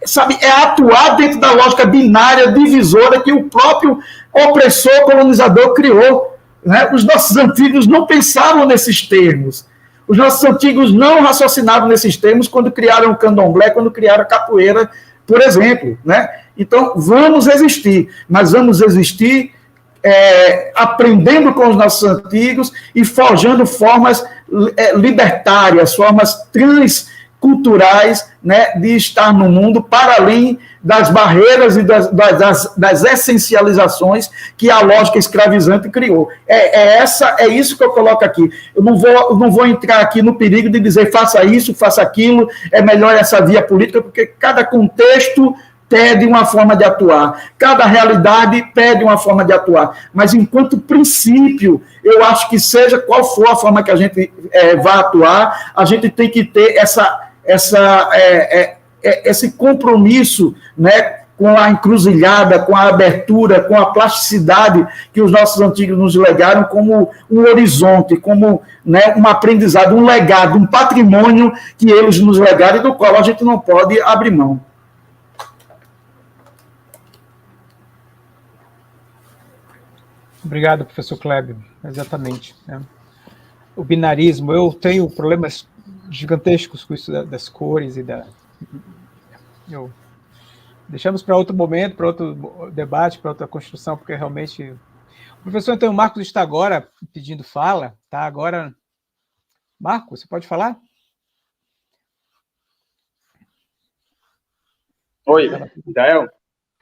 Speaker 4: Sabe, é atuar dentro da lógica binária, divisora, que o próprio opressor colonizador criou, né? Os nossos antigos não pensavam nesses termos. Os nossos antigos não raciocinavam nesses termos quando criaram o candomblé, quando criaram a capoeira, por exemplo, né? Então, vamos existir, mas vamos existir aprendendo com os nossos antigos e forjando formas libertárias, formas transculturais, né, de estar no mundo para além das barreiras e das essencializações que a lógica escravizante criou. É isso que eu coloco aqui. Eu não vou entrar aqui no perigo de dizer faça isso, faça aquilo, é melhor essa via política, porque cada contexto pede uma forma de atuar, cada realidade pede uma forma de atuar, mas enquanto princípio, eu acho que seja qual for a forma que a gente vai atuar, a gente tem que ter esse compromisso, né, com a encruzilhada, com a abertura, com a plasticidade que os nossos antigos nos legaram como um horizonte, como, né, um aprendizado, um legado, um patrimônio que eles nos legaram e do qual a gente não pode abrir mão.
Speaker 3: Obrigado, professor Clébio. Exatamente. O binarismo, eu tenho problemas gigantescos com isso das cores e deixamos para outro momento, para outro debate, para outra construção, porque realmente... O professor Antônio Marcos está agora pedindo fala, tá? Agora... Marcos, você pode falar?
Speaker 12: Oi, Israel?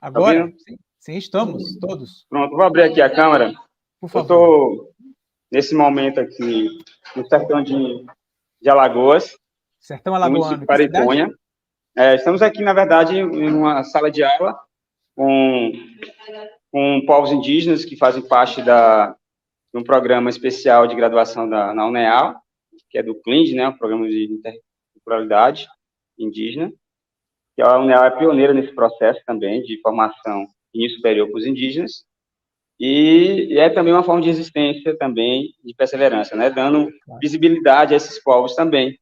Speaker 3: Agora? Tá, sim, estamos, todos.
Speaker 12: Pronto, vou abrir aqui a câmera.
Speaker 3: Por favor.
Speaker 12: Eu estou, nesse momento aqui, no sertão de Alagoas.
Speaker 3: Sertão alagoano.
Speaker 12: Pariponha. Estamos aqui, na verdade, em uma sala de aula com povos indígenas que fazem parte de um programa especial de graduação na UNEAL, que é do CLIND, né, o Programa de Interculturalidade Indígena, que a UNEAL é pioneira nesse processo também de formação em nível superior para os indígenas, e é também uma forma de resistência também, de perseverança, né, dando visibilidade a esses povos também.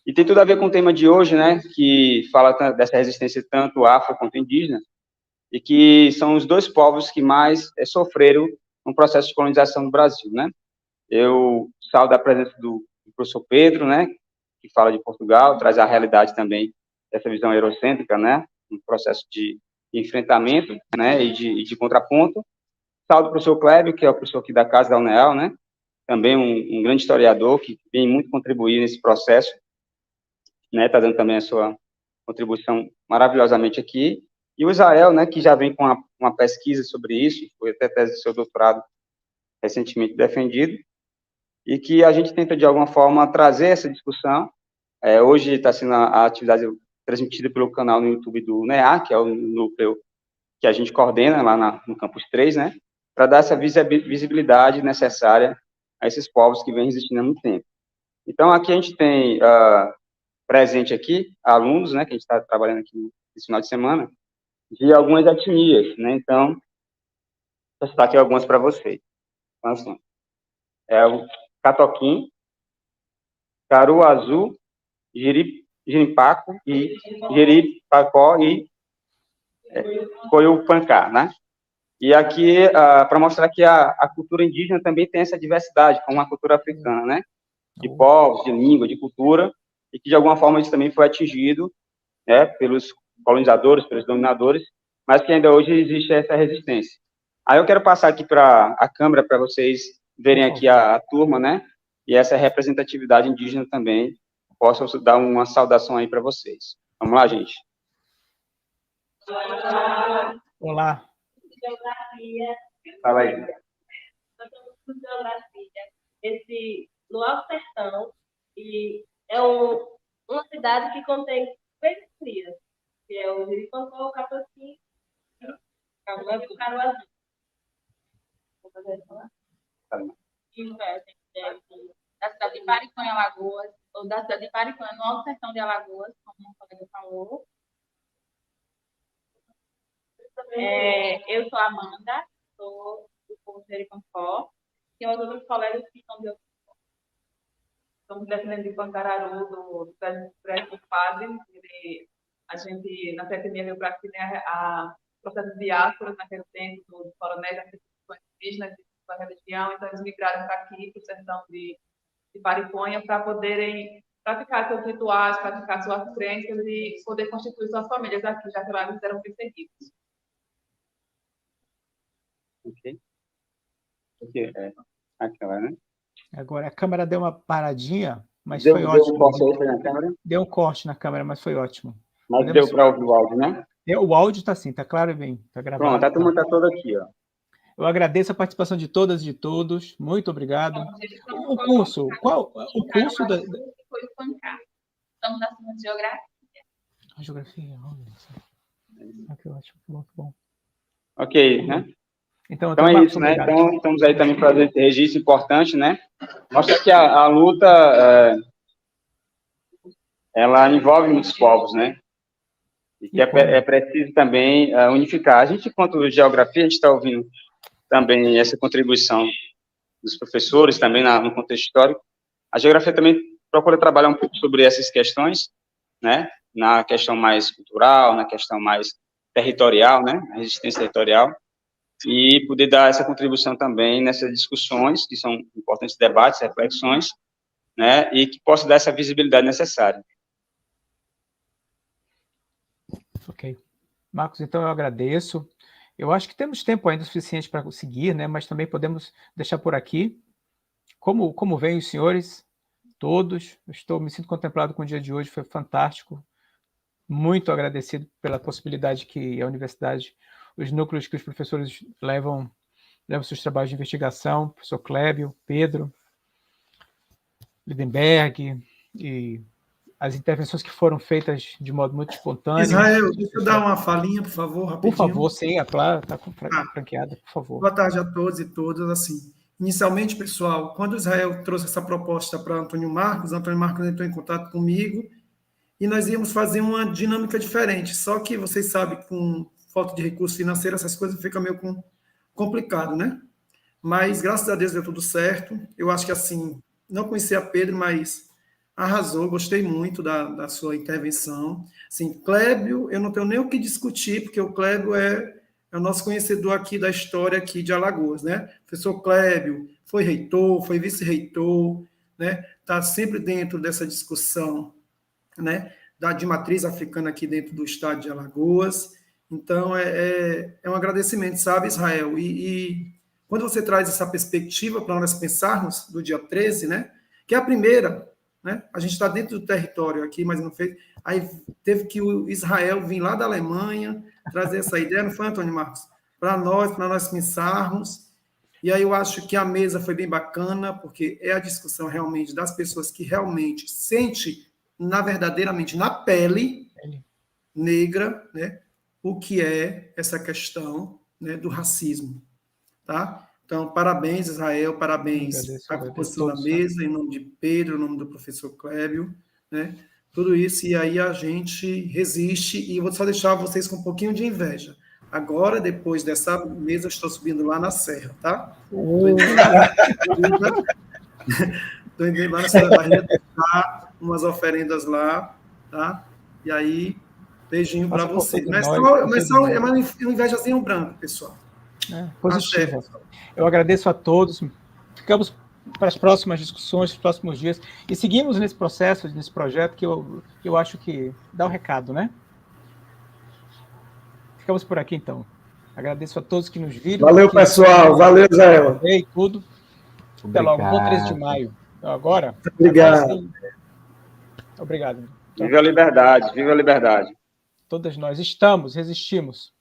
Speaker 12: E tem tudo a ver com o tema de hoje, né, que fala dessa resistência tanto afro quanto indígena, e que são os dois povos que mais sofreram no processo de colonização do Brasil, né. Eu saúdo a presença do professor Pedro, né, que fala de Portugal, traz a realidade também dessa visão eurocêntrica, né, um processo de enfrentamento, né, e de contraponto. Saúdo o professor Clébio, que é o professor aqui da Casa da UNEAL, né, também um grande historiador que vem muito contribuir nesse processo, né, está dando também a sua contribuição maravilhosamente aqui. E o Israel, né, que já vem com uma pesquisa sobre isso, foi até tese do seu doutorado recentemente defendido, e que a gente tenta, de alguma forma, trazer essa discussão. Hoje está sendo a atividade transmitida pelo canal no YouTube do NEA, que é o núcleo que a gente coordena lá no Campus 3, né, para dar essa visibilidade necessária a esses povos que vêm resistindo há muito tempo. Então, aqui a gente tem presente aqui alunos, né, que a gente está trabalhando aqui nesse final de semana, de algumas etnias, né, então, vou citar aqui algumas para vocês. Então, assim, o Catoquim, Caruazu, Jiripaco e Jeripacó e Coiupancá, né? E aqui, para mostrar que a cultura indígena também tem essa diversidade, como a cultura africana, né? De povos, de língua, de cultura, e que, de alguma forma, isso também foi atingido, né, pelos colonizadores, pelos dominadores, mas que ainda hoje existe essa resistência. Aí eu quero passar aqui para a câmera, para vocês verem aqui a turma, né? E essa representatividade indígena também. Posso dar uma saudação aí para vocês. Vamos lá, gente.
Speaker 3: Olá.
Speaker 13: Geografia.
Speaker 12: Fala aí.
Speaker 13: Nós estamos com geografia. No Alto Sertão, e é uma cidade que contém periferia, que é o Jericoacoara, o Capocinho e o Caruaru. Vou fazer isso lá? Isso da cidade de Pariconha, Alagoas, ou da cidade de Pariconha, no Alto Sertão de Alagoas, como o colega falou. Eu sou a Amanda, sou do povo de Jericoacoara, e os outros colegas que são de outros povos. Estamos defendendo de Pancararu, do prédio do padre. A gente, na setembro, veio para aqui, né, a processo de diáspora naquele tempo, dos coronéis das instituições indígenas da região, então eles migraram para aqui, para o sertão de Pariconha, para poderem praticar seus rituais, praticar suas crenças e poder constituir suas famílias aqui, já que lá eles eram perseguidos.
Speaker 12: Ok. Aquela, né?
Speaker 3: Agora, a câmera deu uma paradinha, mas
Speaker 12: foi
Speaker 3: ótimo.
Speaker 12: Deu um corte aí na câmera?
Speaker 3: Deu um corte na câmera, mas foi ótimo.
Speaker 12: Mas deu para ouvir o áudio, né?
Speaker 3: O áudio está assim, está claro e bem, está gravado.
Speaker 12: Pronto, a turma está toda aqui, ó.
Speaker 3: Eu agradeço a participação de todas e de todos. Muito obrigado. O curso, qual o curso da...
Speaker 13: Foi o Pancá. Estamos na turma de geografia.
Speaker 3: A geografia, olha. Que ótimo, que bom.
Speaker 12: Ok, né?
Speaker 3: Então
Speaker 12: é isso, né? Então, estamos aí também fazendo esse registro importante, né? Mostra que a luta, ela envolve muitos povos, né? E que é preciso também unificar. A gente, enquanto geografia, a gente está ouvindo também essa contribuição dos professores, também no contexto histórico. A geografia também procura trabalhar um pouco sobre essas questões, né? Na questão mais cultural, na questão mais territorial, né? A resistência territorial. E poder dar essa contribuição também nessas discussões, que são importantes debates, reflexões, né, e que possa dar essa visibilidade necessária.
Speaker 3: Ok. Marcos, então eu agradeço. Eu acho que temos tempo ainda suficiente para seguir, né, mas também podemos deixar por aqui. Como veem os senhores, todos, me sinto contemplado com o dia de hoje, foi fantástico. Muito agradecido pela possibilidade que a universidade, os núcleos que os professores levam seus trabalhos de investigação, professor Clébio, Pedro, Lidenberg, e as intervenções que foram feitas de modo muito espontâneo.
Speaker 4: Israel, deixa eu dar uma falinha, por favor, rapidinho.
Speaker 3: Por favor, sim, é claro, está franqueada, por favor.
Speaker 4: Boa tarde a todos e todas. Assim, inicialmente, pessoal, quando Israel trouxe essa proposta para Antônio Marcos entrou em contato comigo e nós íamos fazer uma dinâmica diferente, só que vocês sabem, com falta de recurso financeiro, essas coisas ficam meio complicado, né? Mas, graças a Deus, deu tudo certo. Eu acho que, assim, não conhecia Pedro, mas arrasou, gostei muito da sua intervenção. Assim, Clébio, eu não tenho nem o que discutir, porque o Clébio é o nosso conhecedor aqui da história aqui de Alagoas, né? Professor Clébio foi reitor, foi vice-reitor, né? Está sempre dentro dessa discussão, né? De matriz africana aqui dentro do estado de Alagoas. Então, é um agradecimento, sabe, Israel? E quando você traz essa perspectiva para nós pensarmos do dia 13, né? Que é a primeira, né? A gente está dentro do território aqui, mas não fez. Aí teve que o Israel vir lá da Alemanha trazer essa ideia, não foi, Antônio Marcos? Para nós pensarmos. E aí eu acho que a mesa foi bem bacana, porque é a discussão realmente das pessoas que realmente sente, verdadeiramente, na pele negra, né? O que é essa questão, né, do racismo, tá? Então, parabéns, Israel, parabéns à composição da mesa, em nome de Pedro, em nome do professor Clébio, né? Tudo isso, e aí a gente resiste, e eu vou só deixar vocês com um pouquinho de inveja. Agora, depois dessa mesa, eu estou subindo lá na serra, tá? Estou indo lá na Serra da Barriga, umas oferendas lá, tá? E aí... Beijinho para vocês. Mas é uma invejazinha branca, pessoal.
Speaker 3: Positiva. Eu agradeço a todos. Ficamos para as próximas discussões, os próximos dias, e seguimos nesse processo, nesse projeto, que eu acho que dá o recado, né? Ficamos por aqui, então. Agradeço a todos que nos viram.
Speaker 4: Valeu, pessoal. Valeu, Zé.
Speaker 3: E tudo. Até logo. Bom 13 de maio. Então, agora.
Speaker 4: Obrigado.
Speaker 3: Obrigado.
Speaker 12: Viva a liberdade, viva a liberdade.
Speaker 3: Todas nós resistimos.